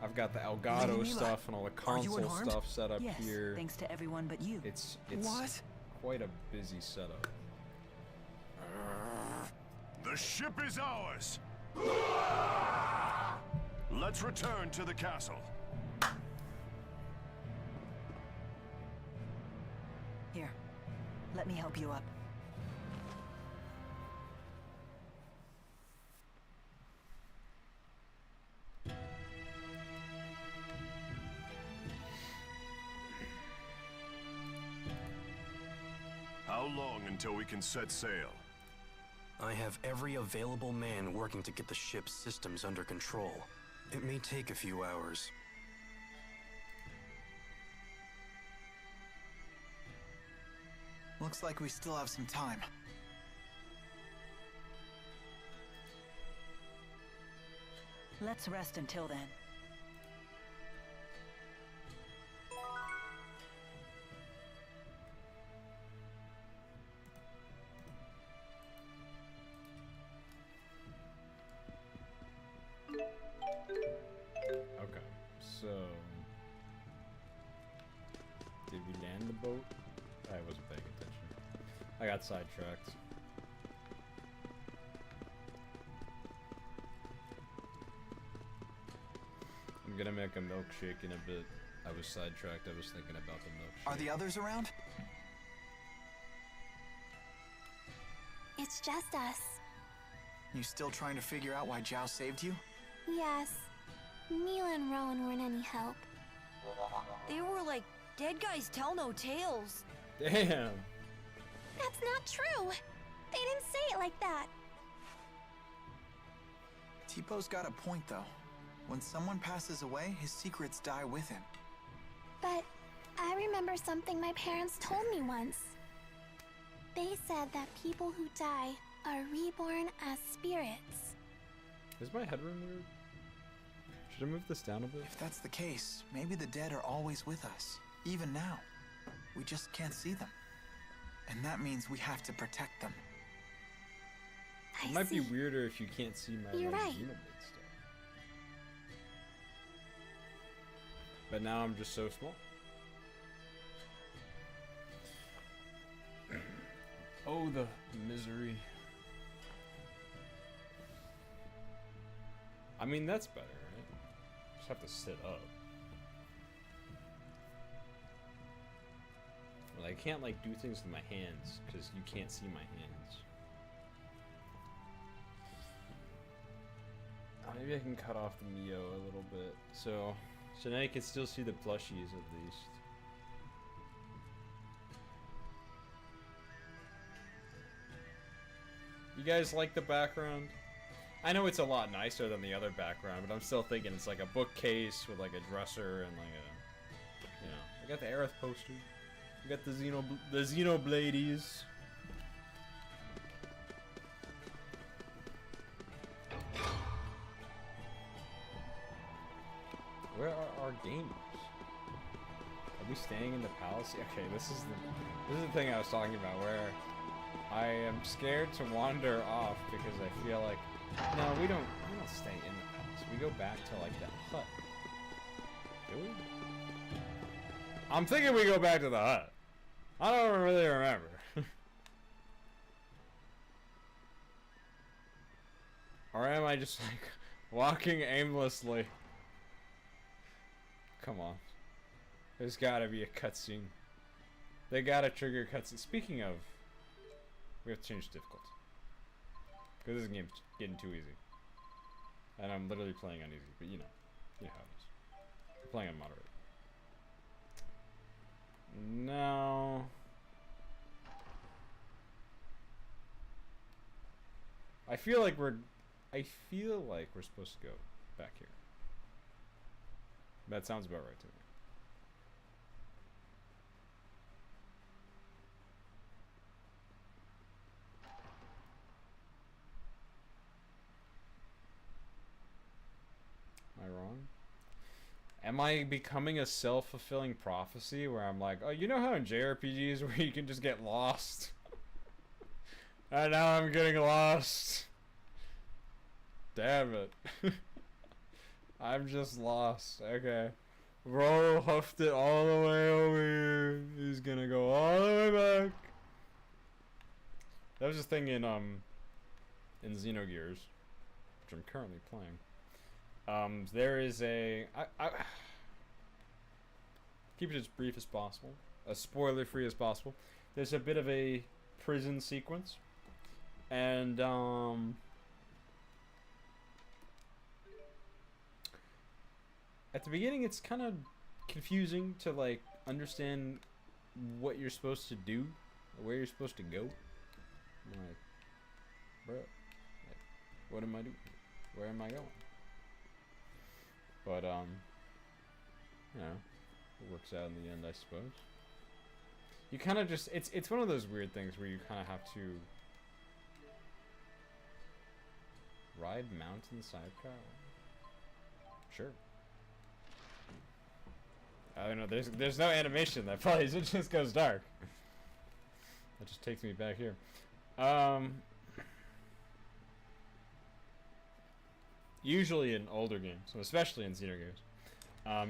I've got the Elgato Mila, stuff and all the are you console unharmed? stuff set up Yes, here. thanks to everyone but you. It's What? quite a busy setup. The ship is ours! Let's return to the castle. Here, let me help you up. How long until we can set sail? I have every available man working to get the ship's systems under control. It may take a few hours. Looks like we still have some time. Let's rest until then. Okay, so did we land the boat? I wasn't paying attention. I got sidetracked. I'm gonna make a milkshake in a bit. I was sidetracked. I was thinking about the milkshake. Are the others around? It's just us. You still trying to figure out why Zhao saved you? Yes. Mila and Rowan weren't any help. They were like, dead guys tell no tales. Damn. That's not true. They didn't say it like that. T-Po's got a point, though. When someone passes away, his secrets die with him. But I remember something my parents told me once. They said that people who die are reborn as spirits. Is my headroom weird? Should I move this down a bit? If that's the case, maybe the dead are always with us, even now. We just can't see them. And that means we have to protect them. It might be weirder if you can't see my You're like, right. Xenoblade stuff. But now I'm just so small. Oh, the misery. I mean, that's better, right? Just have to sit up. Like, I can't like do things with my hands because you can't see my hands. Maybe I can cut off the Mio a little bit, so now you can still see the plushies at least. You guys like the background? I know it's a lot nicer than the other background, but I'm still thinking it's like a bookcase with like a dresser and like a, you know, I got the Aerith poster. I got the Xenobladies. Where are our gamers? Are we staying in the palace? Okay, this is the thing I was talking about, where I am scared to wander off because I feel like, no, we don't stay in the palace. We go back to like that hut. Do we? I'm thinking we go back to the hut. I don't really remember. Or am I just like walking aimlessly? Come on. There's gotta be a cutscene. They gotta trigger cutscene. Speaking of, we have to change difficulty. Because this game's getting too easy. And I'm literally playing on easy, but you know how it is. I'm playing on moderate. No. I feel like we're supposed to go back here. That sounds about right to me. Am I wrong? Am I becoming a self-fulfilling prophecy where I'm like, oh, you know how in JRPGs where you can just get lost? And now I'm getting lost. Damn it. I'm just lost. Okay. Bro huffed it all the way over here. He's gonna go all the way back. That was a thing in Xenogears, which I'm currently playing. There is a I keep it as brief as possible, as spoiler free as possible. There's a bit of a prison sequence, and at the beginning it's kind of confusing to like understand what you're supposed to do or where you're supposed to go. I'm like, bro, like, what am I doing? Where am I going? But you know, it works out in the end, I suppose. You kind of just, it's one of those weird things where you kind of have to ride mountain sidecar. Sure. I don't know, there's no animation that plays, it just goes dark. That just takes me back here. Usually in older games, especially in Xenogears,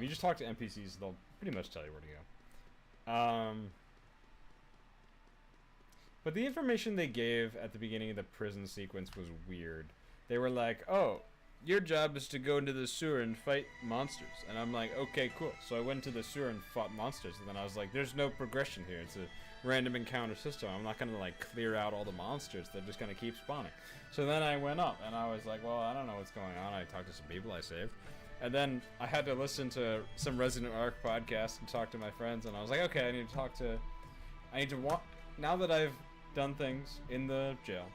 you just talk to NPCs, they'll pretty much tell you where to go. But the information they gave at the beginning of the prison sequence was weird. They were like, oh, your job is to go into the sewer and fight monsters. And I'm like, okay, cool. So I went to the sewer and fought monsters, and then I was like, there's no progression here. It's a random encounter system. I'm not gonna like clear out all the monsters. They're just gonna keep spawning. So then I went up, and I was like, well, I don't know what's going on. I talked to some people I saved. And then I had to listen to some Resident Arc podcast and talk to my friends, and I was like, okay, I need to now that I've done things in the jail,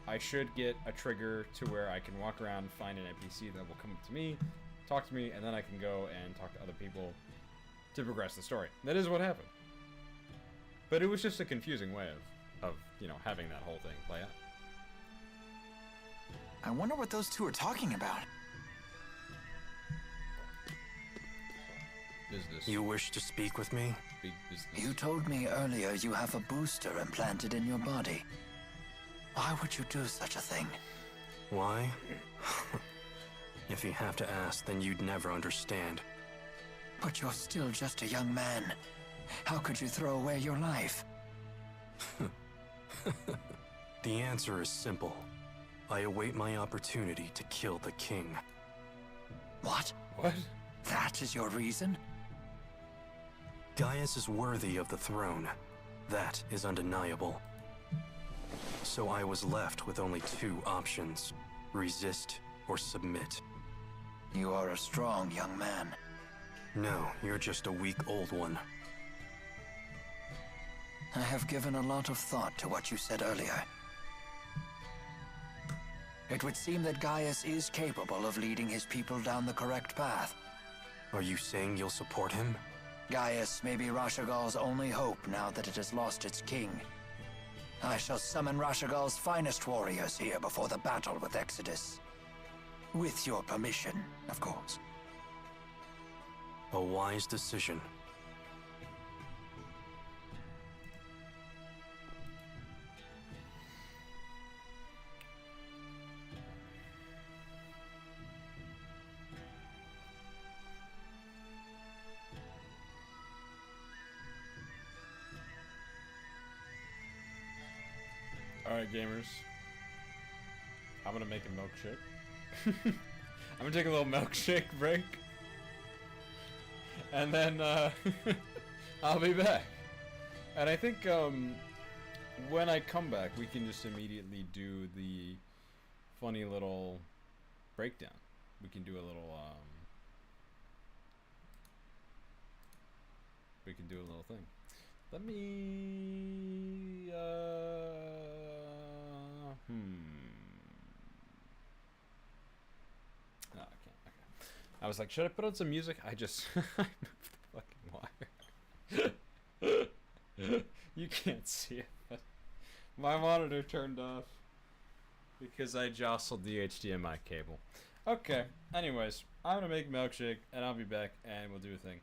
I should get a trigger to where I can walk around and find an NPC that will come up to me, talk to me, and then I can go and talk to other people to progress the story. That is what happened. But it was just a confusing way of you know, having that whole thing play out. I wonder what those two are talking about. Business. You wish to speak with me? Big business. You told me earlier you have a booster implanted in your body. Why would you do such a thing? Why? If you have to ask, then you'd never understand. But you're still just a young man. How could you throw away your life? The answer is simple. I await my opportunity to kill the king. What? What? That is your reason? Gaius is worthy of the throne. That is undeniable. So I was left with only two options: resist or submit. You are a strong young man. No, you're just a weak old one. I have given a lot of thought to what you said earlier. It would seem that Gaius is capable of leading his people down the correct path. Are you saying you'll support him? Gaius may be Rashagal's only hope now that it has lost its king. I shall summon Rashagal's finest warriors here before the battle with Exodus. With your permission, of course. A wise decision. Alright, gamers. I'm gonna make a milkshake. I'm gonna take a little milkshake break. And then, I'll be back. And I think, when I come back, we can just immediately do the funny little breakdown. We can do a little, thing. Let me, No, I can't. Okay. I was like, should I put on some music? I just I moved the fucking wire. You can't see it, but my monitor turned off because I jostled the HDMI cable. Okay. Anyways, I'm gonna make a milkshake and I'll be back and we'll do a thing.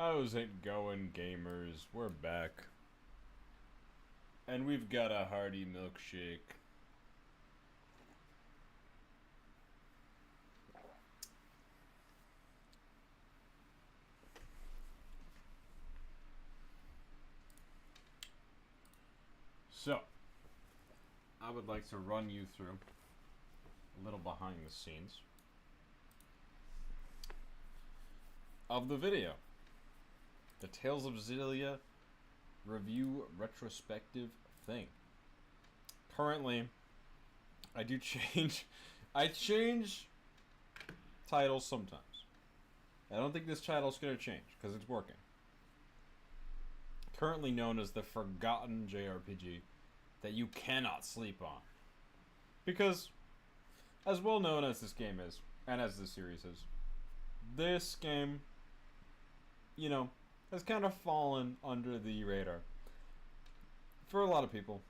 How's it going, gamers? We're back. And we've got a hearty milkshake. So, I would like to run you through a little behind the scenes of the video. The Tales of Xillia review retrospective thing. Currently, I change titles sometimes. I don't think this title's gonna change because it's working. Currently known as the Forgotten JRPG that you cannot sleep on. Because, as well known as this game is, and as this series is, this game, you know, has kind of fallen under the radar for a lot of people,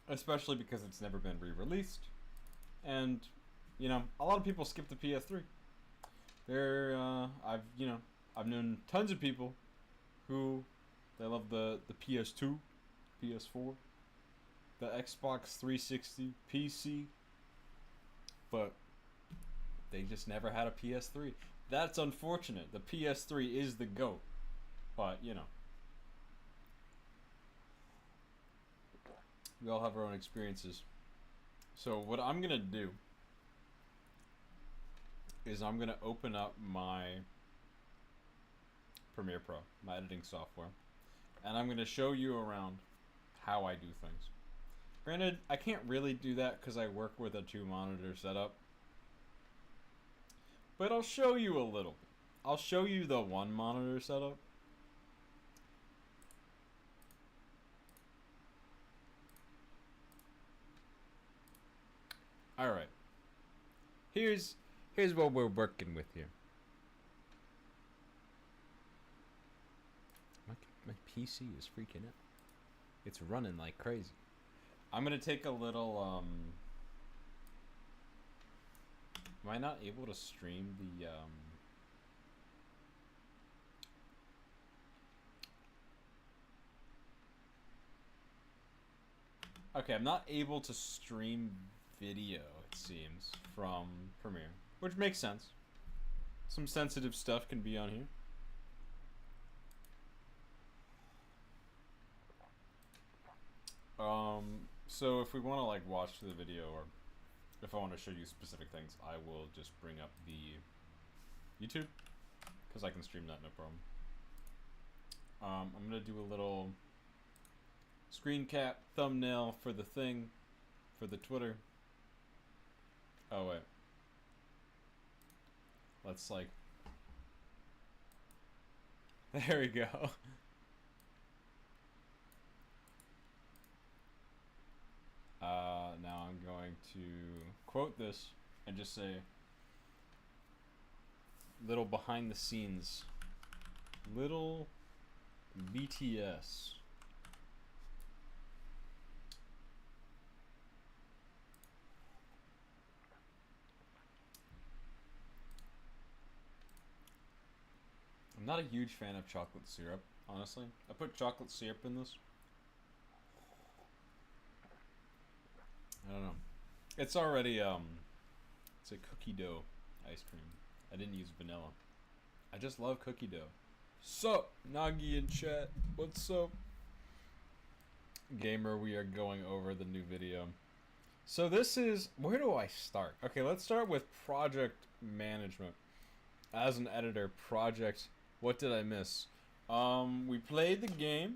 especially because it's never been re-released, and you know, a lot of people skip the PS3. I've known tons of people who they love the PS2, PS4, the Xbox 360, PC, but they just never had a PS3. That's unfortunate. The PS3 is the GOAT. But, you know. We all have our own experiences. So what I'm going to do is I'm going to open up my Premiere Pro, my editing software. And I'm going to show you around how I do things. Granted, I can't really do that because I work with a 2-monitor setup. But I'll show you a little bit. I'll show you the 1-monitor setup. Alright. Here's what we're working with here. My PC is freaking out. It's running like crazy. I'm gonna take a little, am I not able to stream the, Okay, I'm not able to stream video, it seems, from Premiere. Which makes sense. Some sensitive stuff can be on here. So if we want to, like, watch the video, or if I want to show you specific things, I will just bring up the YouTube, because I can stream that, no problem. I'm going to do a little screen cap thumbnail for the thing, for the Twitter. Oh, wait. Let's, like... There we go. Now I'm going to quote this and just say, little behind the scenes, little BTS. I'm not a huge fan of chocolate syrup, honestly. I put chocolate syrup in this. I don't know. It's already, it's a cookie dough ice cream. I didn't use vanilla. I just love cookie dough. Sup, Nagi in chat. What's up? Gamer, we are going over the new video. So this is, where do I start? Okay, let's start with project management. As an editor, what did I miss? We played the game.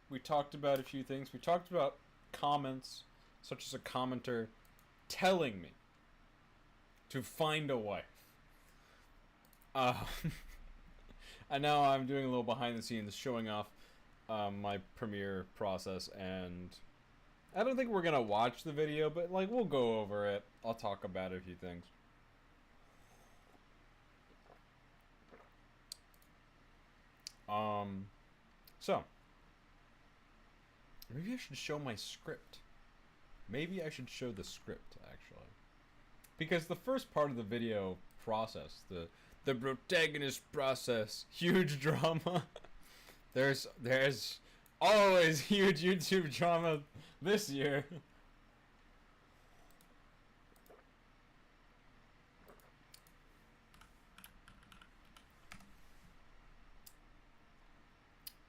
We talked about a few things. We talked about comments, such as a commenter telling me to find a wife. And now I'm doing a little behind the scenes, showing off my Premiere process, and I don't think we're gonna watch the video, but like we'll go over it. I'll talk about a few things. So maybe I should show my script. Maybe I should show the script, actually. Because the first part of the video process, the The protagonist process. Huge drama. There's always huge YouTube drama this year.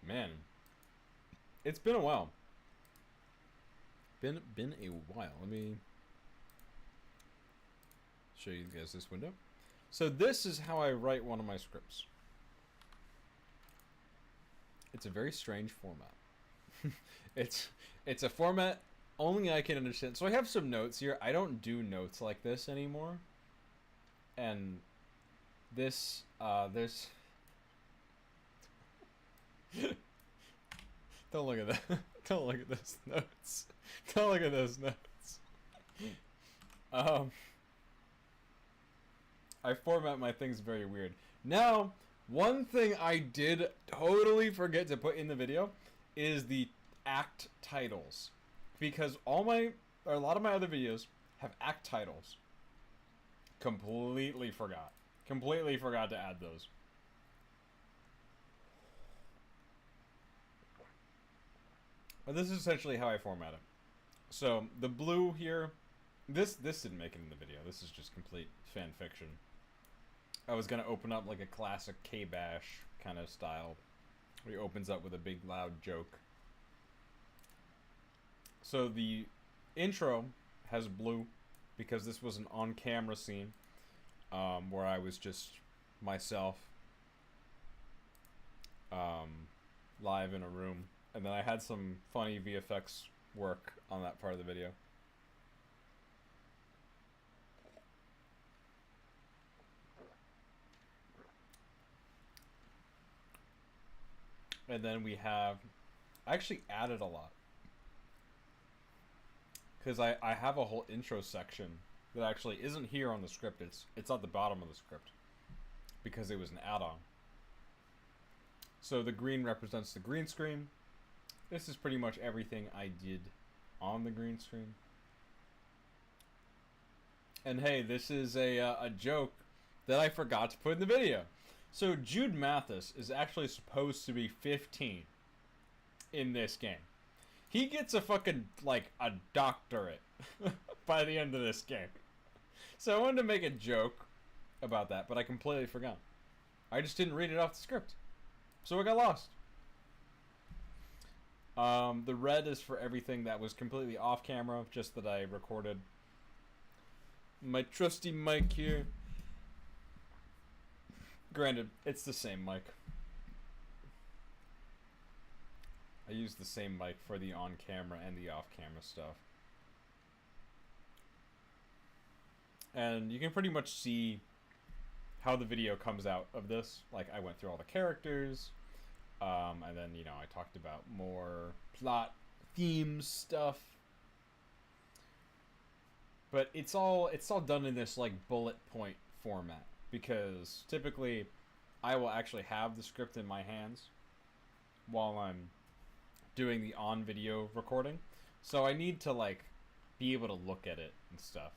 Man, it's been a while. Been a while. Let me show you guys this window. So this is how I write one of my scripts. It's a very strange format. it's a format only I can understand. So I have some notes here. I don't do notes like this anymore. And this there's don't look at that. Don't look at those notes. Don't look at those notes. I format my things very weird. Now, one thing I did totally forget to put in the video is the act titles. Because a lot of my other videos have act titles. Completely forgot. Completely forgot to add those. But this is essentially how I format it. So, the blue here, this didn't make it in the video. This is just complete fan fiction. I was going to open up like a classic K-Bash kind of style. Where he opens up with a big loud joke. So the intro has blue because this was an on-camera scene where I was just myself live in a room. And then I had some funny VFX work on that part of the video. And then we have... I actually added a lot. Because I have a whole intro section that actually isn't here on the script. It's at the bottom of the script. Because it was an add-on. So the green represents the green screen. This is pretty much everything I did on the green screen. And hey, this is a joke that I forgot to put in the video. So Jude Mathis is actually supposed to be 15 in this game. He gets a fucking, like, a doctorate by the end of this game. So I wanted to make a joke about that, but I completely forgot. I just didn't read it off the script. So I got lost. The red is for everything that was completely off camera, just that I recorded. My trusty mic here. Granted, it's the same mic. I use the same mic for the on-camera and the off-camera stuff. And you can pretty much see how the video comes out of this. Like, I went through all the characters, and then, you know, I talked about more plot, themes, stuff. But it's all done in this, like, bullet point format. Because typically, I will actually have the script in my hands while I'm doing the on-video recording. So I need to, like, be able to look at it and stuff.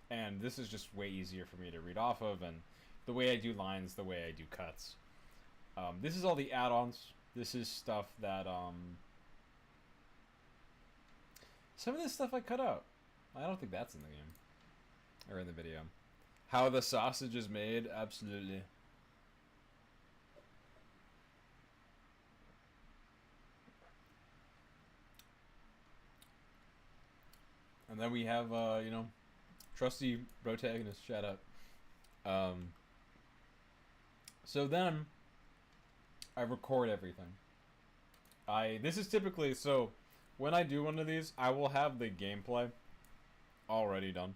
And this is just way easier for me to read off of, and the way I do lines, the way I do cuts. This is all the add-ons. This is stuff that, some of this stuff I cut out. I don't think that's in the game. Or in the video. How the sausage is made? Absolutely. And then we have, you know, trusty protagonist, shout out. So then, I record everything. This is typically, so, when I do one of these, I will have the gameplay already done.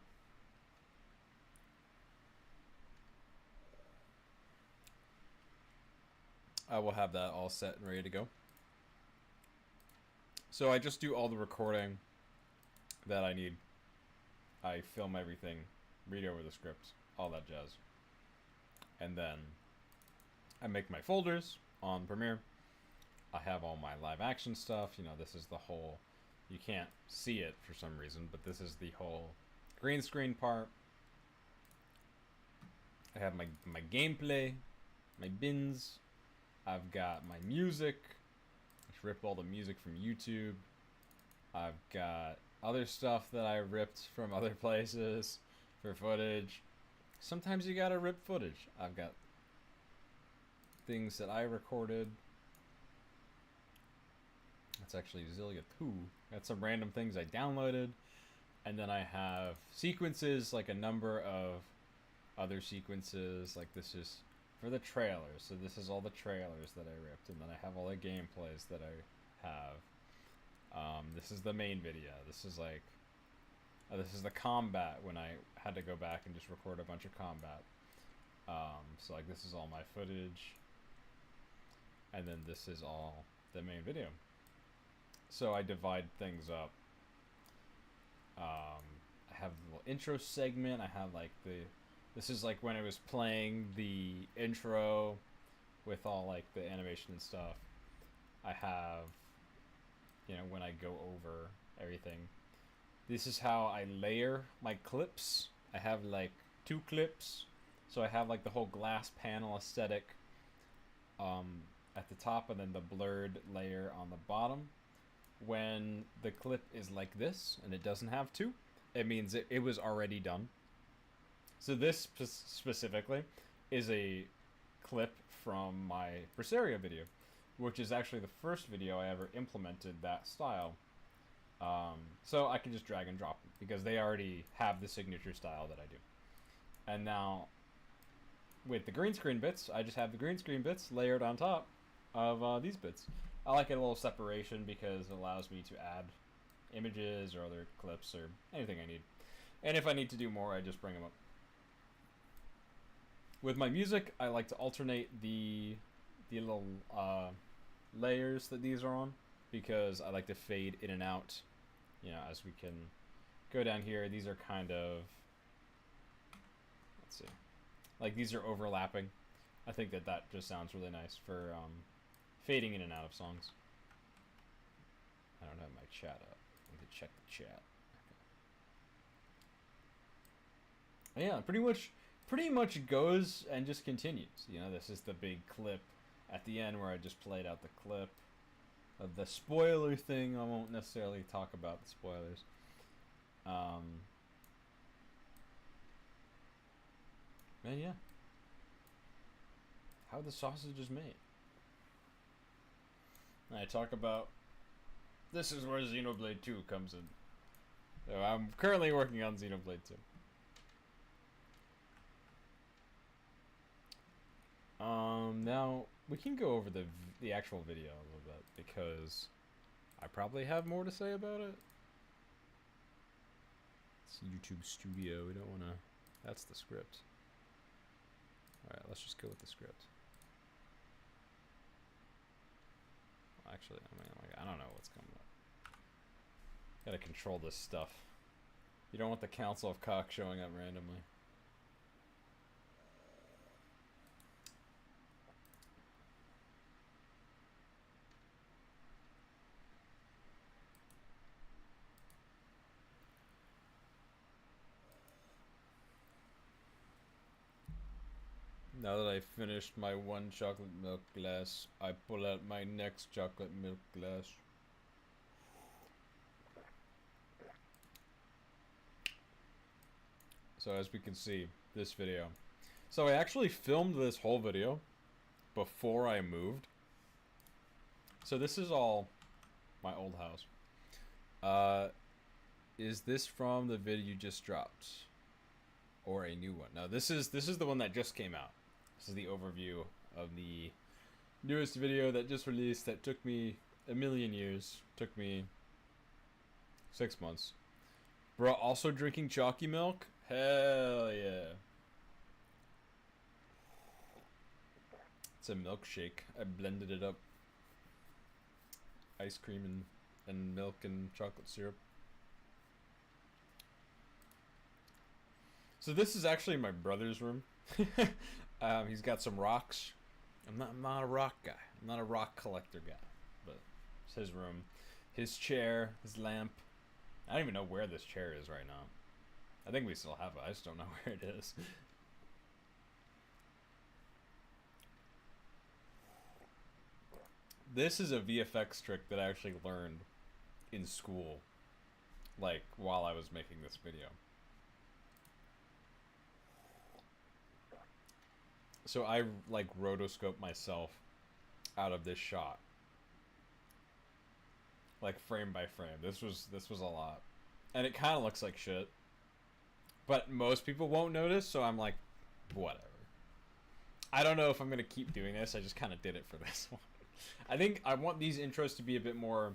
I will have that all set and ready to go. So I just do all the recording that I need. I film everything, read over the script, all that jazz. And then I make my folders on Premiere. I have all my live action stuff. You know, this is the whole, you can't see it for some reason, but this is the whole green screen part. I have my gameplay, my bins. I've got my music. Just rip all the music from YouTube. I've got other stuff that I ripped from other places for footage. Sometimes you gotta rip footage. I've got things that I recorded. That's actually Xillia 2. Got some random things I downloaded. And then I have sequences, like a number of other sequences. Like this is for the trailers. So this is all the trailers that I ripped. And then I have all the gameplays that I have. This is the main video. This is like... this is the combat when I had to go back and just record a bunch of combat. So like this is all my footage. And then this is all the main video. So I divide things up. I have a little intro segment. I have like this is like when I was playing the intro with all like the animation and stuff. I have, you know, when I go over everything. This is how I layer my clips. I have like 2 clips. So I have like the whole glass panel aesthetic at the top and then the blurred layer on the bottom. When the clip is like this and it doesn't have 2, it means it was already done. So this specifically is a clip from my Berseria video, which is actually the first video I ever implemented that style. So I can just drag and drop them because they already have the signature style that I do. And now with the green screen bits, I just have the green screen bits layered on top of these bits. I like a little separation because it allows me to add images or other clips or anything I need. And if I need to do more, I just bring them up. With my music, I like to alternate the little layers that these are on because I like to fade in and out. You know, as we can go down here, these are kind of, let's see, like these are overlapping. I think that just sounds really nice for fading in and out of songs. I don't have my chat up. I need to check the chat. Okay. Yeah, pretty much goes and just continues. You know, this is the big clip at the end where I just played out the clip of the spoiler thing. I won't necessarily talk about the spoilers. And yeah, how the sausage is made. And I talk about this is where Xenoblade 2 comes in. So I'm currently working on Xenoblade 2. Now we can go over the actual video a little bit because I probably have more to say about it. It's YouTube Studio. We don't want to. That's the script. All right, let's just go with the script. Actually, I mean, like, I don't know what's coming up. Gotta control this stuff. You don't want the Council of Cock showing up randomly. Now that I finished my 1 chocolate milk glass, I pull out my next chocolate milk glass. So as we can see, this video. So I actually filmed this whole video before I moved. So this is all my old house. Is this from the video you just dropped? Or a new one? No, this is the one that just came out. This is the overview of the newest video that just released that took me a million years. Took me 6 months. Bro, also drinking chalky milk? Hell yeah. It's a milkshake. I blended it up. Ice cream and milk and chocolate syrup. So this is actually my brother's room. He's got some rocks. I'm not a rock guy. I'm not a rock collector guy. But it's his room. His chair, his lamp. I don't even know where this chair is right now. I think we still have it. I just don't know where it is. This is a VFX trick that I actually learned in school, like while I was making this video. So I like rotoscoped myself out of this shot, like frame by frame. This was a lot, and it kind of looks like shit, but most people won't notice. So I'm like, whatever. I don't know if I'm gonna keep doing this. I just kind of did it for this one. I think I want these intros to be a bit more.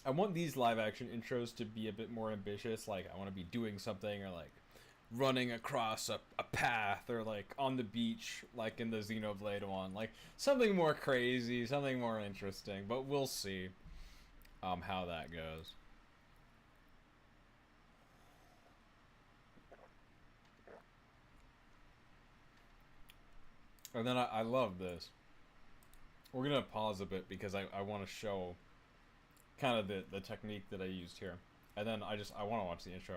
I want these live action intros to be a bit more ambitious. Like I want to be doing something, or like running across a path, or like on the beach like in the Xenoblade one, like something more crazy, something more interesting, but we'll see how that goes. And then I love this. We're gonna pause a bit because I want to show kind of the technique that I used here, and then I want to watch the intro.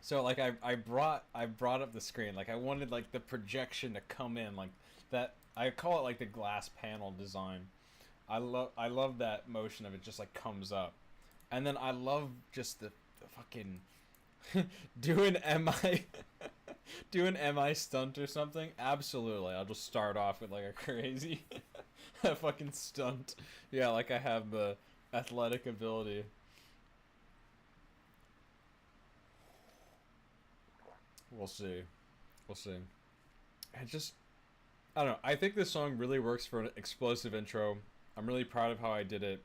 So like I brought up the screen, like I wanted like the projection to come in like that. I call it like the glass panel design. I love that motion of it just like comes up, and then I love just the fucking do an MI stunt or something. Absolutely, I'll just start off with like a crazy a fucking stunt. Yeah, like I have the athletic ability. We'll see. We'll see. I don't know. I think this song really works for an explosive intro. I'm really proud of how I did it.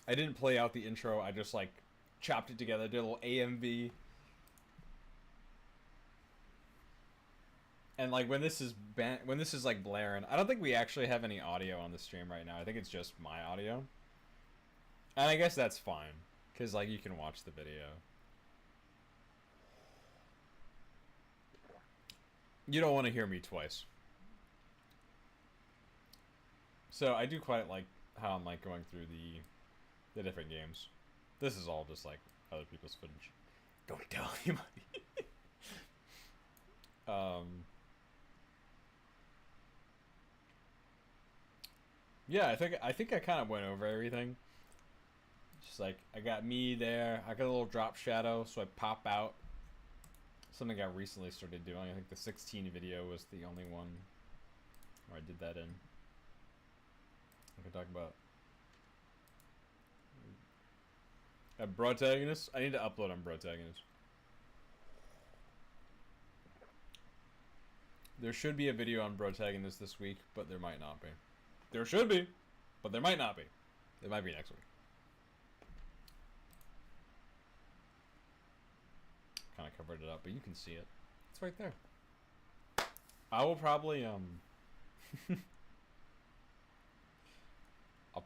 I didn't play out the intro. I just like chopped it together, did a little AMV. And like when this is like blaring, I don't think we actually have any audio on the stream right now. I think it's just my audio. And I guess that's fine, cuz like you can watch the video. You don't want to hear me twice. So I do quite like how I'm like going through the different games. This is all just like other people's footage. Don't tell anybody. Yeah, I think I kind of went over everything. Just like I got me there. I got a little drop shadow, so I pop out. Something I recently started doing. I think the 16 video was the only one where I did that in. I can talk about a Protagonist. I need to upload on Protagonist. There should be a video on Protagonist this week, but there might not be. There should be, but there might not be. It might be next week. Kind of covered it up, but you can see it. It's right there. I will probably I'll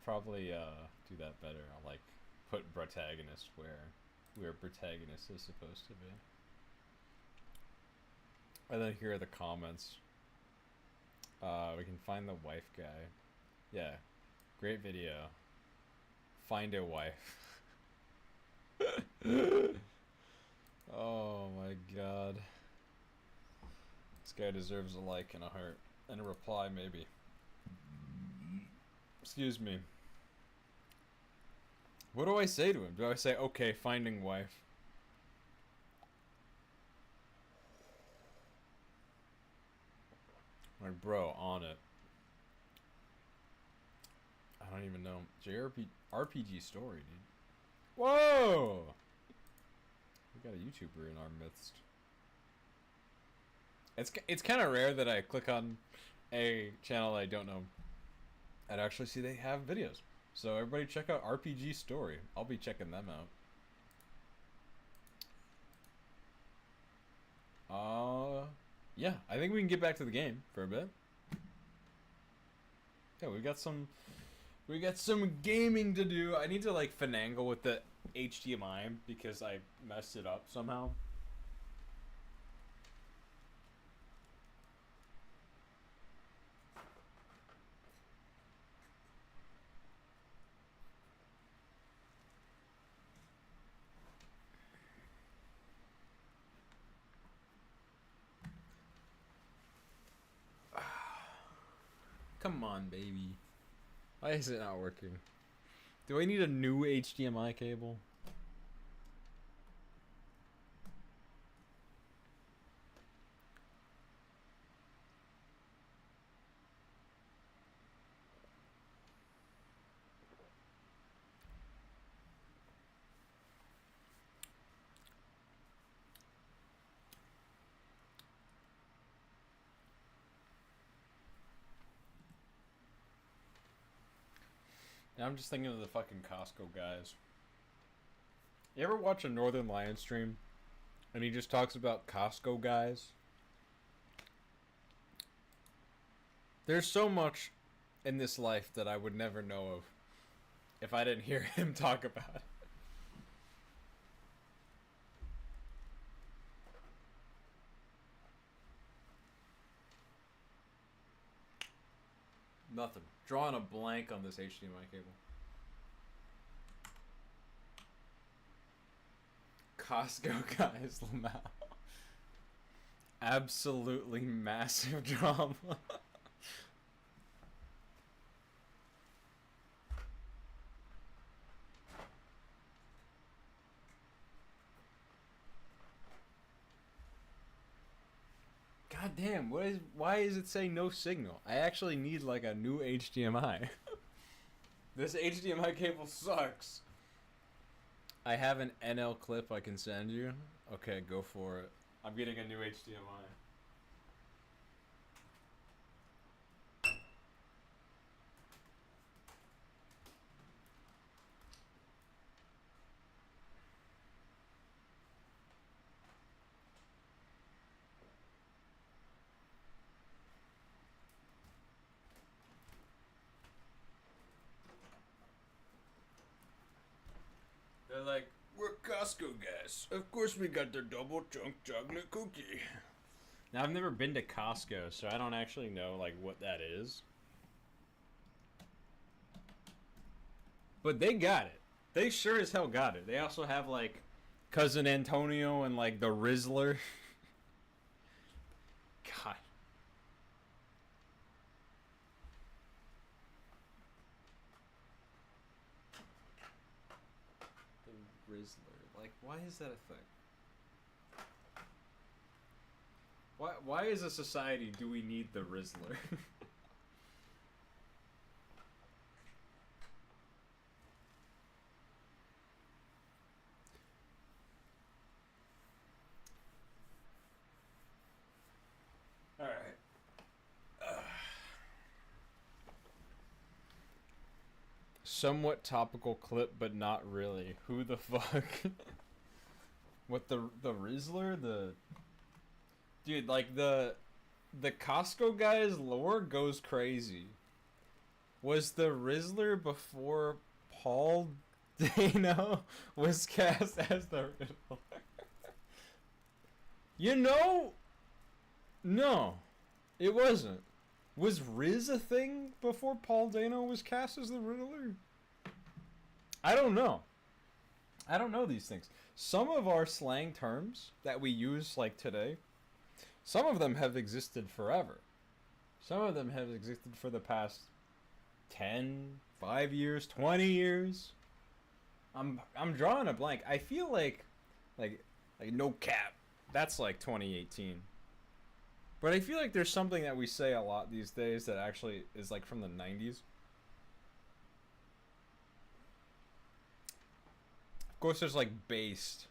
probably do that better. I'll like put Protagonist where Protagonist is supposed to be. And then here are the comments. We can find the wife guy. Yeah. Great video. Find a wife. Oh my god. This guy deserves a like and a heart. And a reply, maybe. Excuse me. What do I say to him? Do I say, okay, finding wife? Like, bro, on it. I don't even know. RPG story, dude. Whoa! We got a YouTuber in our midst. It's kind of rare that I click on a channel I don't know and actually see they have videos. So everybody check out RPG Story. I'll be checking them out. Yeah, I think we can get back to the game for a bit. Yeah, we got some gaming to do. I need to like finagle with the HDMI because I messed it up somehow. Come on, baby. Why is it not working? Do I need a new HDMI cable? Now I'm just thinking of the fucking Costco guys. You ever watch a Northern Lion stream and he just talks about Costco guys? There's so much in this life that I would never know of if I didn't hear him talk about it. Nothing. Drawing a blank on this HDMI cable. Costco guys, Lamau. Absolutely massive drama. God damn, why is it saying no signal? I actually need like a new HDMI. This HDMI cable sucks. I have an NL clip I can send you. Okay, go for it. I'm getting a new HDMI. They're like, we're Costco guys. Of course we got their double chunk chocolate cookie. Now I've never been to Costco, so I don't actually know like what that is. But they got it. They sure as hell got it. They also have like Cousin Antonio and like the Rizzler. God. The Rizzler. Like, why is that a thing? Why as a society do we need the Rizzler? Alright. Somewhat topical clip, but not really. Who the fuck? What, the Rizzler? Dude, like the Costco guy's lore goes crazy. Was the Rizzler before Paul Dano was cast as the Riddler? You know? No. It wasn't. Was Riz a thing before Paul Dano was cast as the Riddler? I don't know. I don't know these things. Some of our slang terms that we use like today, some of them have existed forever. Some of them have existed for the past 10, 5 years, 20 years. I'm drawing a blank. I feel like no cap. That's like 2018. But I feel like there's something that we say a lot these days that actually is like from the 90s. Of course there's like based.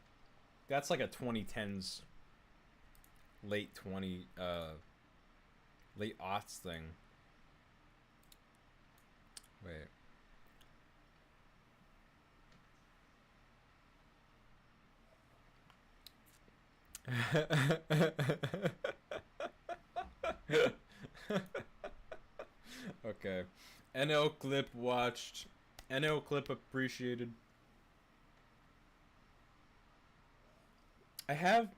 That's like a 2010s late aughts thing. Wait. Okay. NL clip watched. NL clip appreciated. I have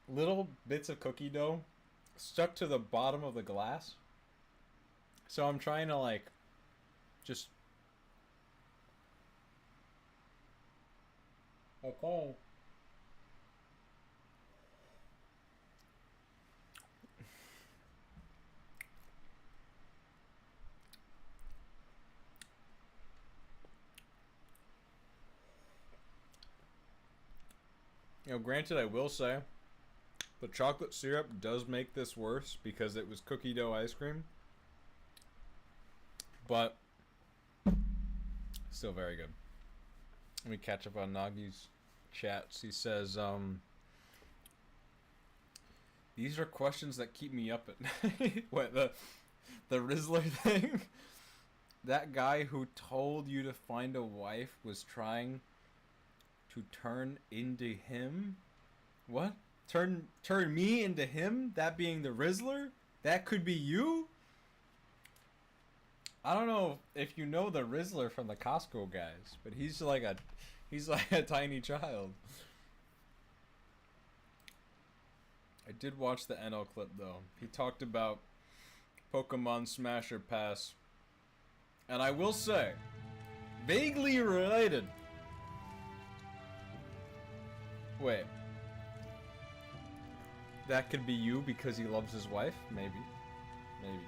little bits of cookie dough stuck to the bottom of the glass. So I'm trying to like just okay. You know, granted, I will say, the chocolate syrup does make this worse because it was cookie dough ice cream. But still very good. Let me catch up on Nagi's chats. He says, these are questions that keep me up at night. What, the Rizzler thing? That guy who told you to find a wife was trying to turn into him? What? Turn me into him? That being the Rizzler? That could be you? I don't know if you know the Rizzler from the Costco guys, but he's like a tiny child. I did watch the NL clip though. He talked about Pokemon Smash or Pass. And I will say, vaguely related. Wait. That could be you because he loves his wife? Maybe. Maybe.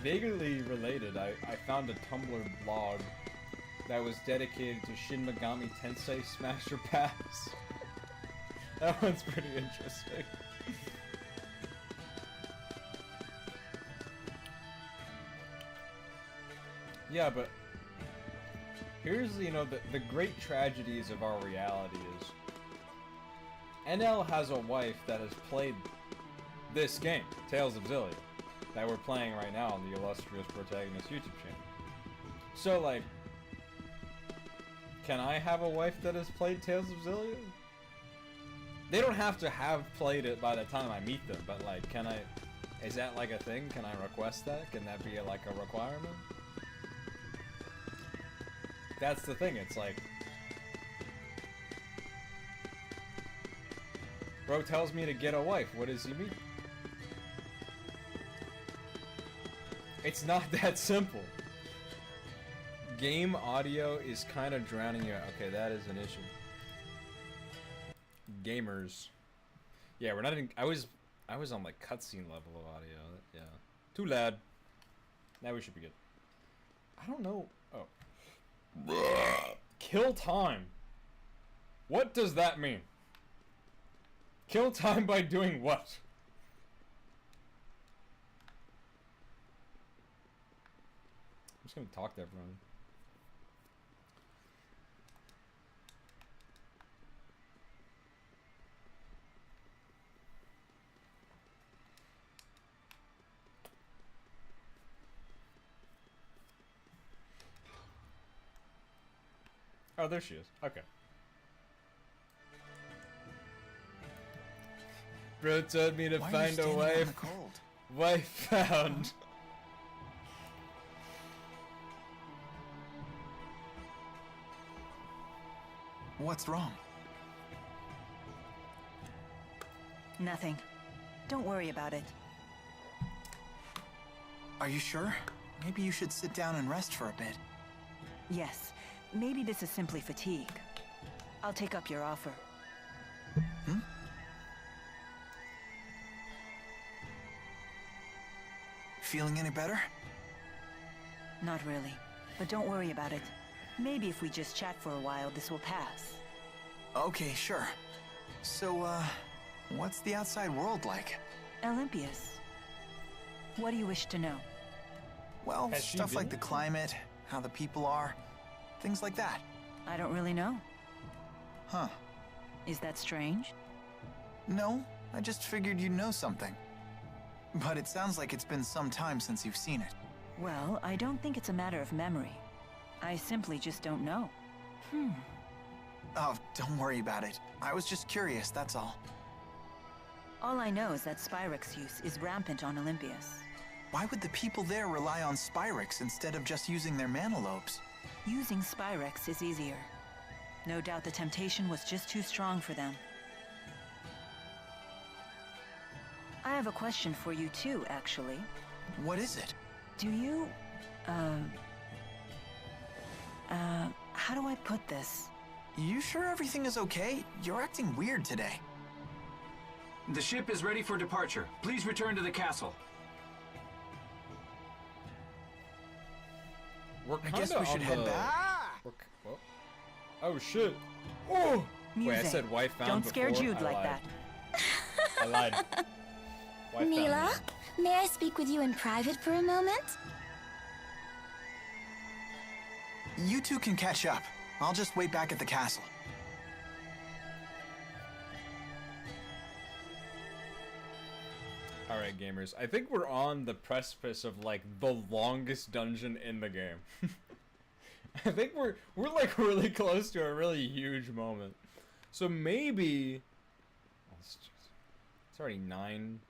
Vaguely related, I found a Tumblr blog that was dedicated to Shin Megami Tensei Smash or Pass. That one's pretty interesting. Yeah, but here's, you know, the great tragedies of our reality is NL has a wife that has played this game, Tales of Xillia, that we're playing right now on the Illustrious Protagonist YouTube channel. So, like, can I have a wife that has played Tales of Xillia? They don't have to have played it by the time I meet them, but, like, can I... Is that, like, a thing? Can I request that? Can that be, like, a requirement? That's the thing, it's like... Bro tells me to get a wife, what does he mean? It's not that simple. Game audio is kind of drowning you out. Okay, that is an issue. Gamers. Yeah, we're not in... I was on, like, cutscene level of audio. Yeah. Too loud. Now we should be good. I don't know... Oh. Kill time. What does that mean? Kill time by doing what? I'm just gonna talk to everyone. Oh, there she is. Okay. Bro told me to find a wife. Wife found. What's wrong? Nothing. Don't worry about it. Are you sure? Maybe you should sit down and rest for a bit. Yes. Maybe this is simply fatigue. I'll take up your offer. Hmm? Feeling any better? Not really. But don't worry about it. Maybe if we just chat for a while, this will pass. Okay, sure. So, what's the outside world like? Olympias. What do you wish to know? Well, stuff like the climate, how the people are, things like that. I don't really know. Huh. Is that strange? No, I just figured you'd know something. But it sounds like it's been some time since you've seen it. Well, I don't think it's a matter of memory. I simply just don't know. Oh, don't worry about it. I was just curious, that's all. All I know is that Spyrex use is rampant on Olympias. Why would the people there rely on Spyrex instead of just using their mana lobes? Using Spyrex is easier. No doubt the temptation was just too strong for them. I have a question for you too, actually. What is it? Do you, how do I put this? You sure everything is okay? You're acting weird today. The ship is ready for departure. Please return to the castle. We're I guess we should head back. Oh shit. Oh! Wait, I Muse, said wife found don't scare before? Jude I like lied. that. I lied. Wife Mila, found may I speak with you in private for a moment? You two can catch up. I'll just wait back at the castle. Alright, gamers. I think we're on the precipice of, like, the longest dungeon in the game. I think we're like, really close to a really huge moment. So maybe... Oh, it's already 9...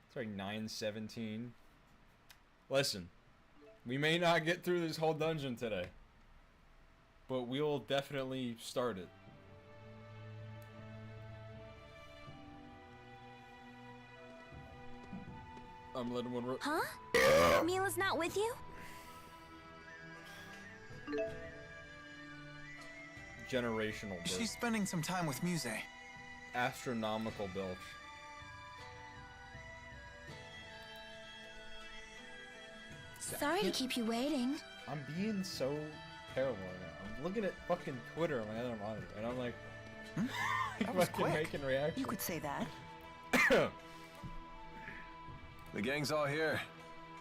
It's already 9:17. Listen. We may not get through this whole dungeon today. But we'll definitely start it. I'm letting one rip. Huh? Mila's not with you? Generational birth. She's spending some time with Muse. Astronomical bilge. Sorry to keep you waiting. I'm being so paranoid now. I'm looking at fucking Twitter on my other monitor, and I'm like, That was fucking quick. making reactions. You could say that. The gang's all here.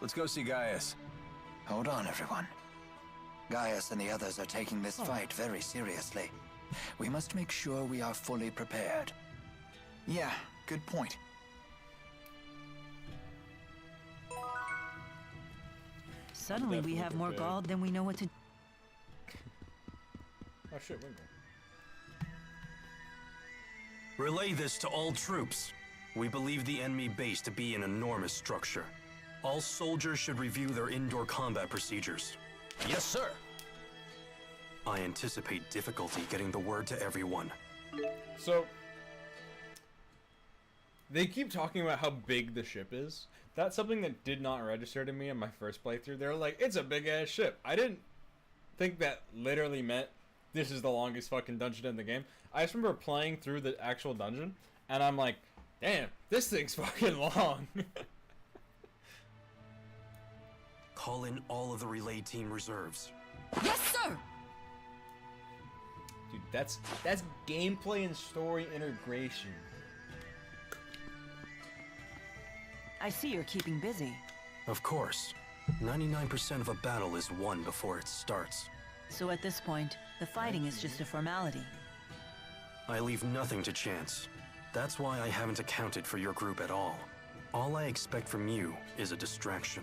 Let's go see Gaius. Hold on, everyone. Gaius and the others are taking this fight very seriously. We must make sure we are fully prepared. Yeah, good point. Suddenly we have more prepared. gall than we know what to... Oh shit, Wingo. Relay this to all troops. We believe the enemy base to be an enormous structure. All soldiers should review their indoor combat procedures. Yes, sir. I anticipate difficulty getting the word to everyone. So, they keep talking about how big the ship is. That's something that did not register to me in my first playthrough. They were like, it's a big ass ship. I didn't think that literally meant this is the longest fucking dungeon in the game. I just remember playing through the actual dungeon, and I'm like, damn, this thing's fucking long. Call in all of the relay team reserves. Yes, sir! Dude, that's gameplay and story integration. I see you're keeping busy. Of course. 99% of a battle is won before it starts. So at this point, the fighting is just a formality. I leave nothing to chance. That's why I haven't accounted for your group at all. All I expect from you is a distraction.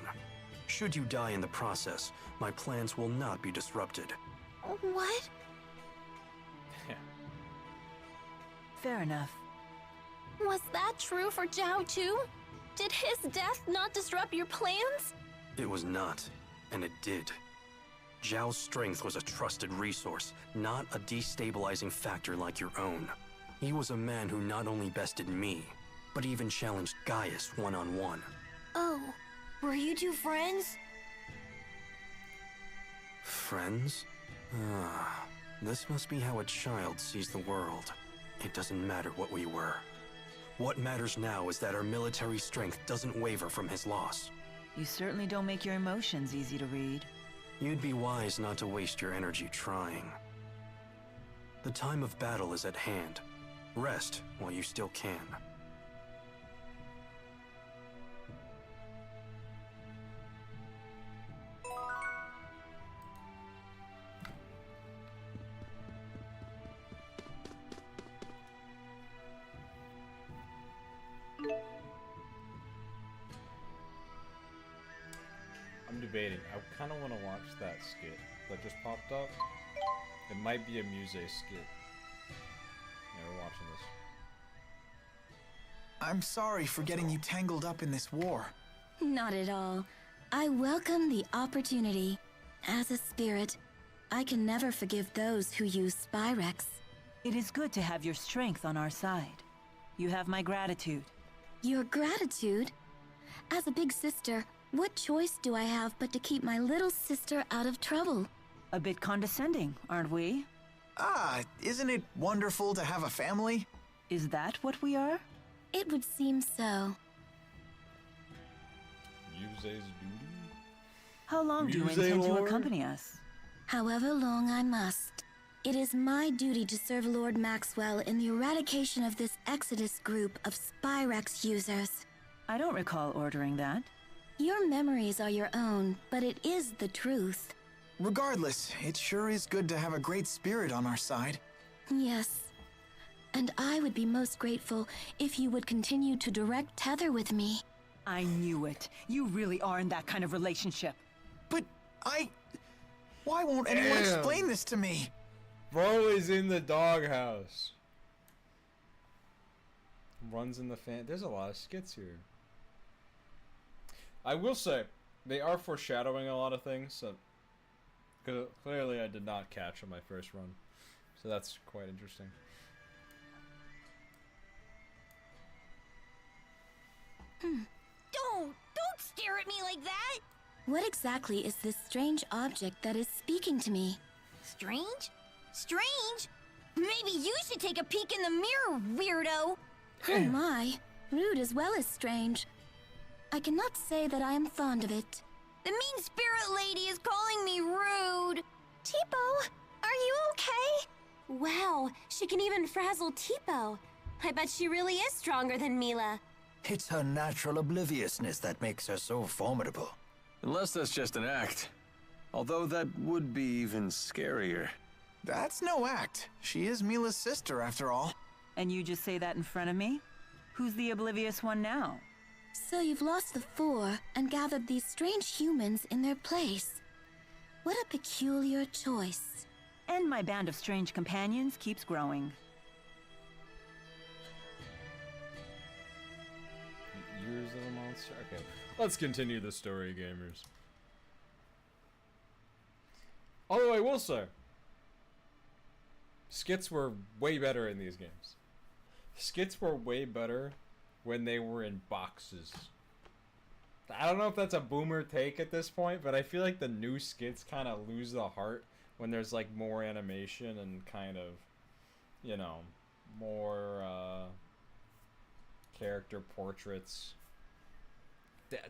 Should you die in the process, my plans will not be disrupted. What? Fair enough. Was that true for Zhao too? Did his death not disrupt your plans? It was not, and it did. Zhao's strength was a trusted resource, not a destabilizing factor like your own. He was a man who not only bested me, but even challenged Gaius one-on-one. Oh, were you two friends? Friends? Ah, this must be how a child sees the world. It doesn't matter what we were. What matters now is that our military strength doesn't waver from his loss. You certainly don't make your emotions easy to read. You'd be wise not to waste your energy trying. The time of battle is at hand. Rest while you still can. I'm debating. I kind of want to watch that skit that just popped up. It might be a Muse skit. Yeah, we're watching this. I'm sorry for getting you tangled up in this war. Not at all. I welcome the opportunity. As a spirit, I can never forgive those who use Spyrex. It is good to have your strength on our side. You have my gratitude. Your gratitude? As a big sister, what choice do I have but to keep my little sister out of trouble? A bit condescending, aren't we? Ah, isn't it wonderful to have a family? Is that what we are? It would seem so. Muse's duty? How long do you Muse intend to lore? accompany us? However long I must. It is my duty to serve Lord Maxwell in the eradication of this Exodus group of Spyrex users. I don't recall ordering that. Your memories are your own, but it is the truth. Regardless, it sure is good to have a great spirit on our side. Yes. And I would be most grateful if you would continue to direct tether with me. I knew it. You really are in that kind of relationship. But why won't anyone explain this to me? Bro is in the doghouse. Runs in the fan. There's a lot of skits here. I will say, they are foreshadowing a lot of things, so clearly I did not catch on my first run. So that's quite interesting. Don't stare at me like that! What exactly is this strange object that is speaking to me? Strange? Strange? Maybe you should take a peek in the mirror, weirdo! Oh my, rude as well as strange. I cannot say that I am fond of it. The mean spirit lady is calling me rude! Tipo, are you okay? Wow, she can even frazzle Tipo. I bet she really is stronger than Mila. It's her natural obliviousness that makes her so formidable. Unless that's just an act. Although that would be even scarier. That's no act. She is Mila's sister, after all. And you just say that in front of me? Who's the oblivious one now? So you've lost the four and gathered these strange humans in their place. What a peculiar choice. And my band of strange companions keeps growing. Years of a monster? Okay, let's continue the story, gamers. Although I will say, skits were way better in these games. Skits were way better when they were in boxes. I don't know if that's a boomer take at this point, but I feel like the new skits kind of lose the heart when there's like more animation and kind of, you know, more character portraits.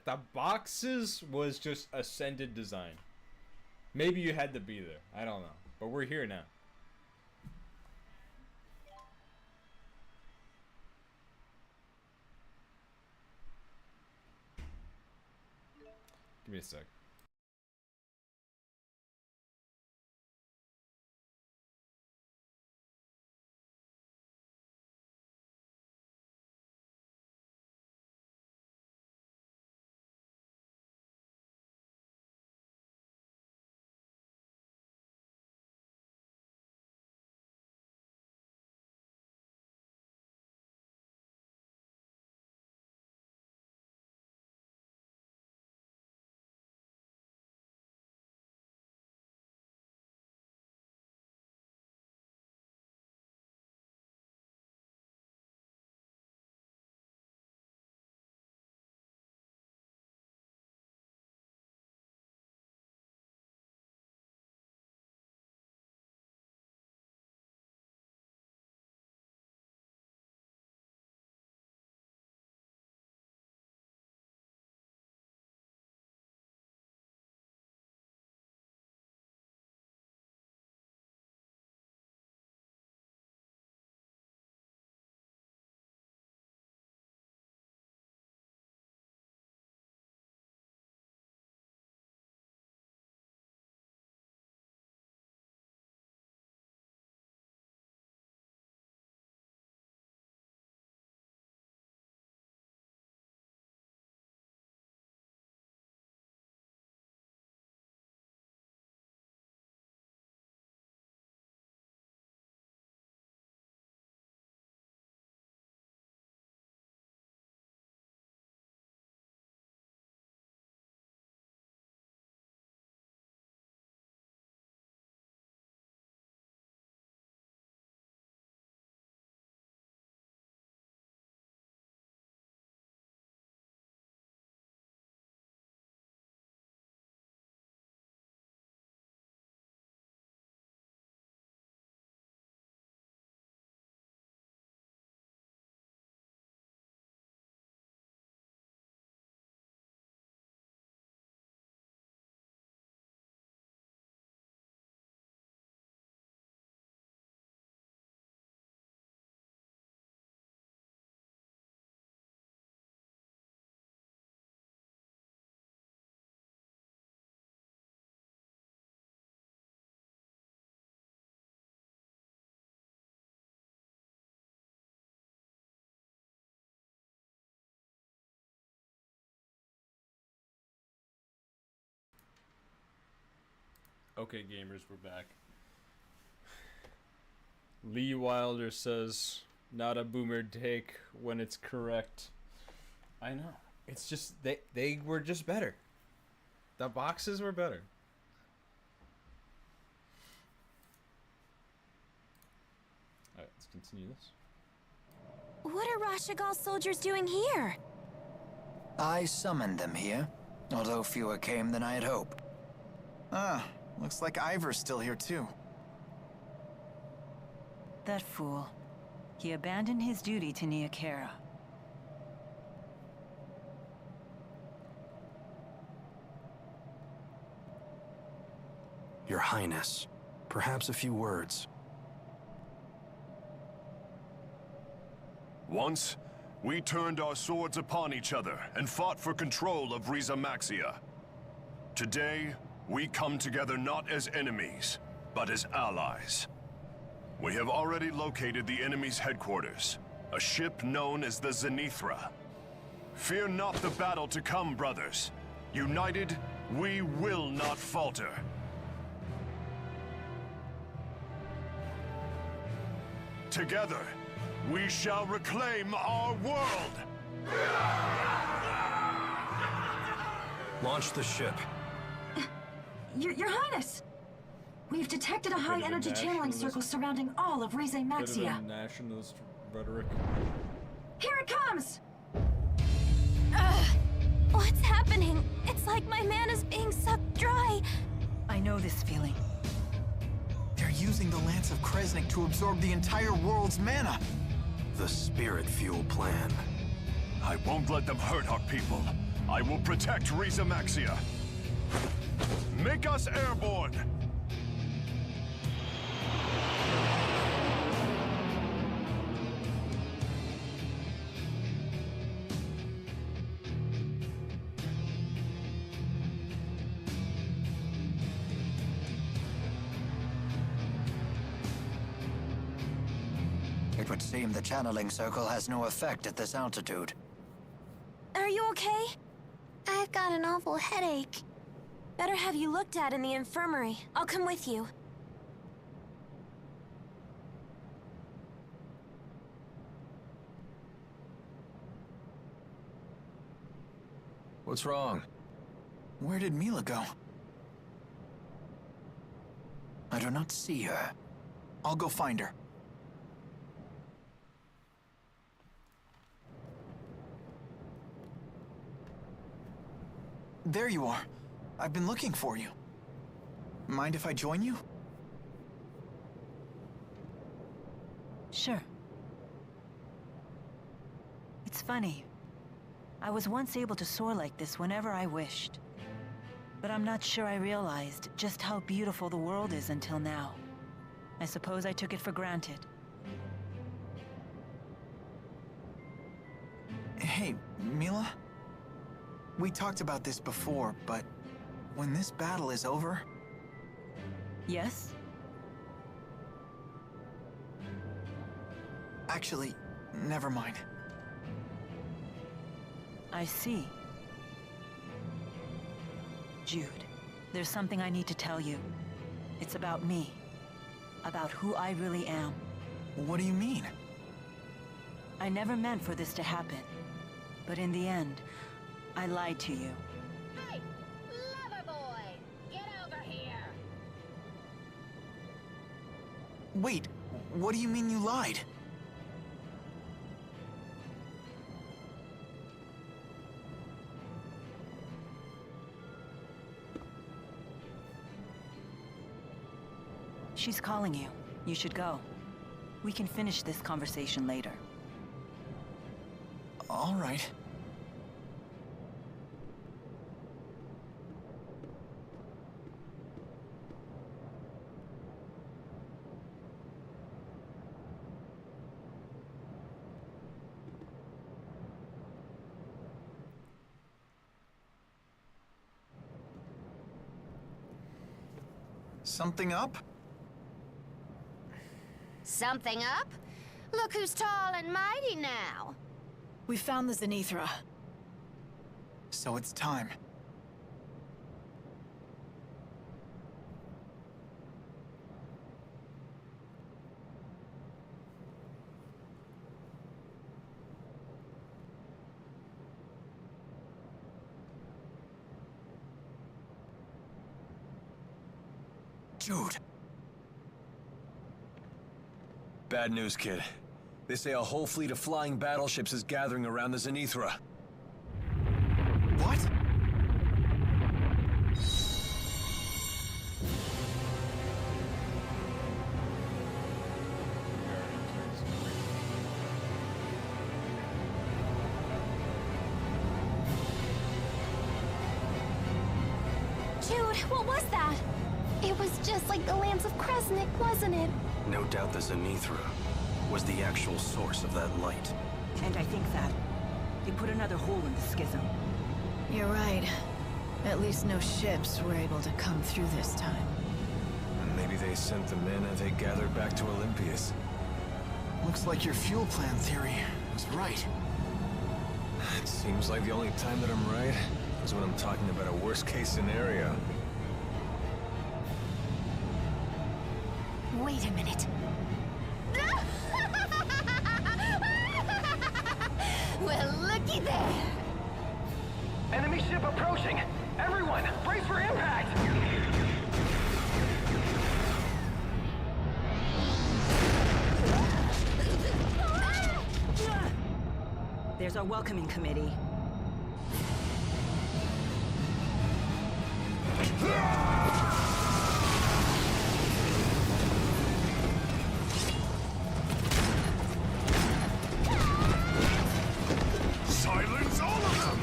The boxes was just ascended design. Maybe you had to be there. I don't know. But we're here now. Give me a sec. Okay, gamers, we're back. Lee Wilder says, not a boomer take when it's correct. I know. It's just, they were just better. The boxes were better. Alright, let's continue this. What are Rashagal's soldiers doing here? I summoned them here, although fewer came than I had hoped. Ah, looks like Ivor's still here too. That fool. He abandoned his duty to Neokera. Your Highness, perhaps a few words. Once, we turned our swords upon each other and fought for control of Riza Maxia. Today, we come together not as enemies, but as allies. We have already located the enemy's headquarters, a ship known as the Zenithra. Fear not the battle to come, brothers. United, we will not falter. Together, we shall reclaim our world! Launch the ship. Your Highness! We've detected a high-energy channeling circle surrounding all of Rize Maxia. Nationalist rhetoric. Here it comes! What's happening? It's like my mana's being sucked dry. I know this feeling. They're using the Lance of Kresnik to absorb the entire world's mana. The Spirit Fuel plan. I won't let them hurt our people. I will protect Riza Maxia. Make us airborne! It would seem the channeling circle has no effect at this altitude. Are you okay? I've got an awful headache. Better have you looked at in the infirmary. I'll come with you. What's wrong? Where did Mila go? I do not see her. I'll go find her. There you are. I've been looking for you. Mind if I join you? Sure. It's funny. I was once able to soar like this whenever I wished. But I'm not sure I realized just how beautiful the world is until now. I suppose I took it for granted. Hey, Mila? We talked about this before, but when this battle is over... Yes? Actually, never mind. I see. Jude, there's something I need to tell you. It's about me. About who I really am. What do you mean? I never meant for this to happen. But in the end, I lied to you. Hey, lover boy, get over here. Wait, what do you mean you lied? She's calling you. You should go. We can finish this conversation later. All right. Something up? Something up? Look who's tall and mighty now. We found the Zenithra. So it's time. Jude. Bad news, kid. They say a whole fleet of flying battleships is gathering around the Zenithra. What? Jude, what was that? It was just like the Lance of Kresnik, wasn't it? No doubt the Zenithra was the actual source of that light. And I think that they put another hole in the schism. You're right. At least no ships were able to come through this time. Maybe they sent the men and they gathered back to Olympias. Looks like your fuel plan theory was right. It seems like the only time that I'm right is when I'm talking about a worst-case scenario. Wait a minute. Well, looky there! Enemy ship approaching! Everyone, brace for impact! There's our welcoming committee. Silence all of them!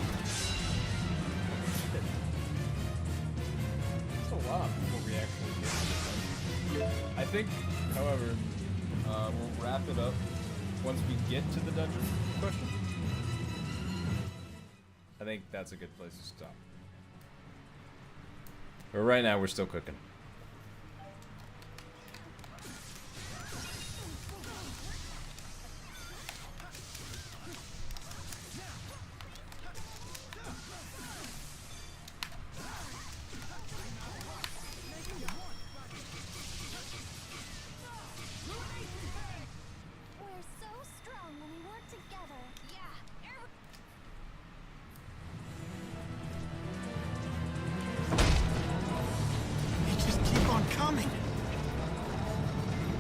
That's a lot before we actually get to it. I think, however, we'll wrap it up once we get to the dungeon question. I think that's a good place to stop. But right now, we're still cooking. We're so strong when we work together. Yeah. They just keep on coming.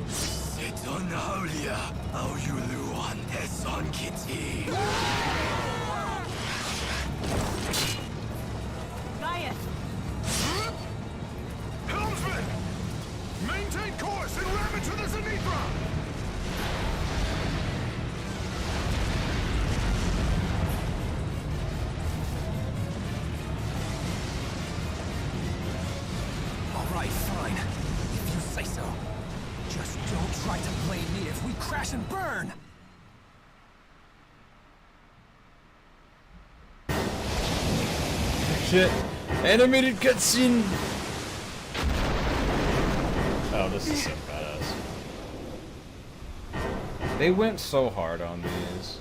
Xillia, Auyuluan Eson Kitty. Gaius! Helmsman! Maintain course and ram into the Zenithra! All right, fine. If you say so. Just don't try to blame me if we crash and burn! Shit. Animated cutscene. Oh, this is so badass. They went so hard on these.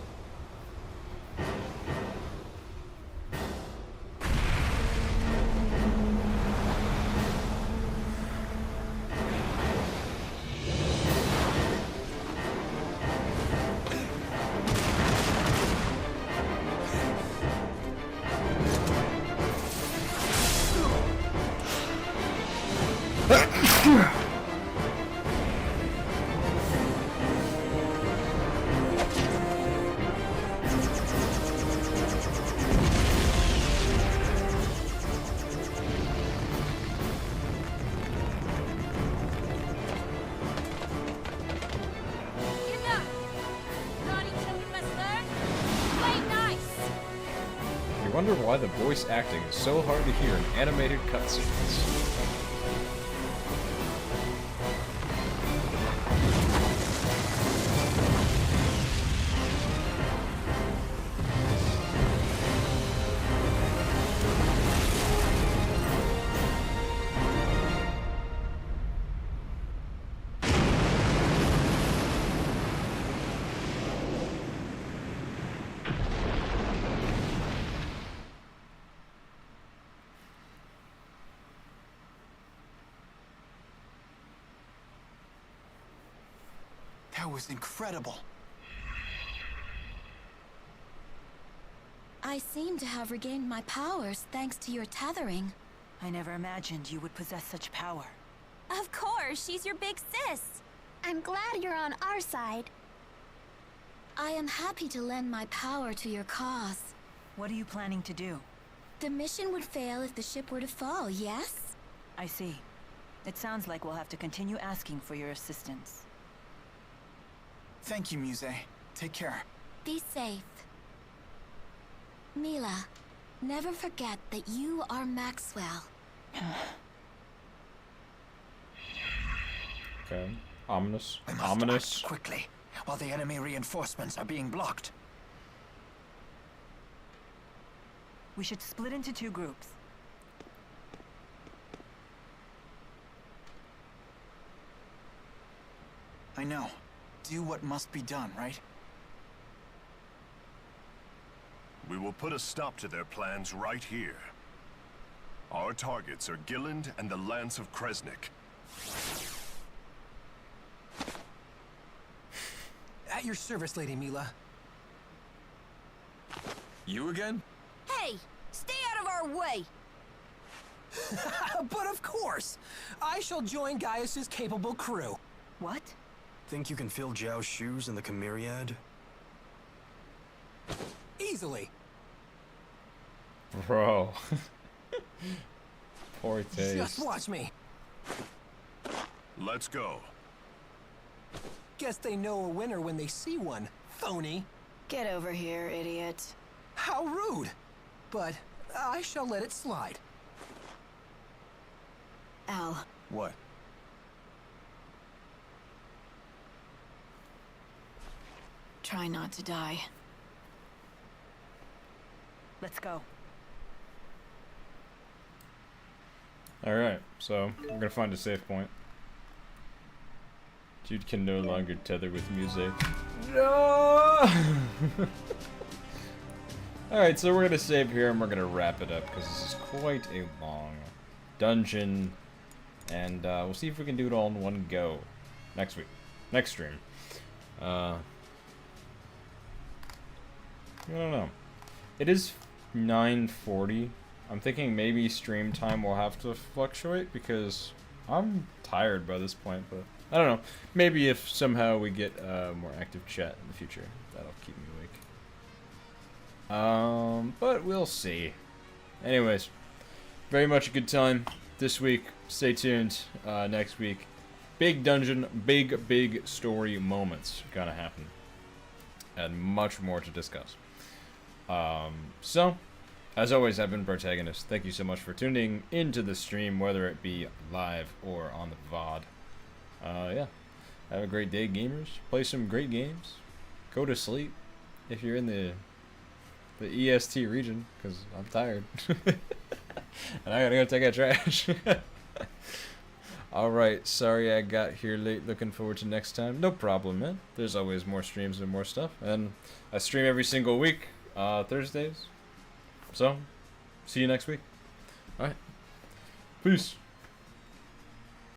You wonder why the voice acting is so hard to hear in animated cutscenes. That was incredible. I seem to have regained my powers thanks to your tethering. I never imagined you would possess such power. Of course, she's your big sis. I'm glad you're on our side. I am happy to lend my power to your cause. What are you planning to do? The mission would fail if the ship were to fall, yes? I see. It sounds like we'll have to continue asking for your assistance. Thank you, Muse. Take care. Be safe. Mila, never forget that you are Maxwell. Okay. Ominous. We must Ominous. act quickly, while the enemy reinforcements are being blocked. We should split into 2 groups. I know. Do what must be done, right? We will put a stop to their plans right here. Our targets are Gilland and the Lance of Kresnik. At your service, Lady Mila. You again? Hey, stay out of our way! But of course! I shall join Gaius's capable crew. What? Think you can fill Zhao's shoes in the Chimeriad? Easily. Bro. Poor taste. Just watch me. Let's go. Guess they know a winner when they see one, phony. Get over here, idiot. How rude. But I shall let it slide. Al. What? Try not to die. Let's go. Alright, so we're gonna find a safe point. Jude can no longer tether with music. No! Alright, so we're gonna save here and we're gonna wrap it up because this is quite a long dungeon. And we'll see if we can do it all in one go next week. Next stream. I don't know. It is 9:40. I'm thinking maybe stream time will have to fluctuate because I'm tired by this point, but I don't know. Maybe if somehow we get more active chat in the future, that'll keep me awake. But we'll see. Anyways, very much a good time this week. Stay tuned. Next week, big dungeon, big story moments gonna happen, and much more to discuss. So, as always, I've been Protagonist. Thank you so much for tuning into the stream, whether it be live or on the VOD. Yeah. Have a great day, gamers. Play some great games. Go to sleep if you're in the EST region, because I'm tired. And I gotta go take out trash. Alright, sorry I got here late. Looking forward to next time. No problem, man. There's always more streams and more stuff. And I stream every single week, Thursdays. So, see you next week. Alright. Peace.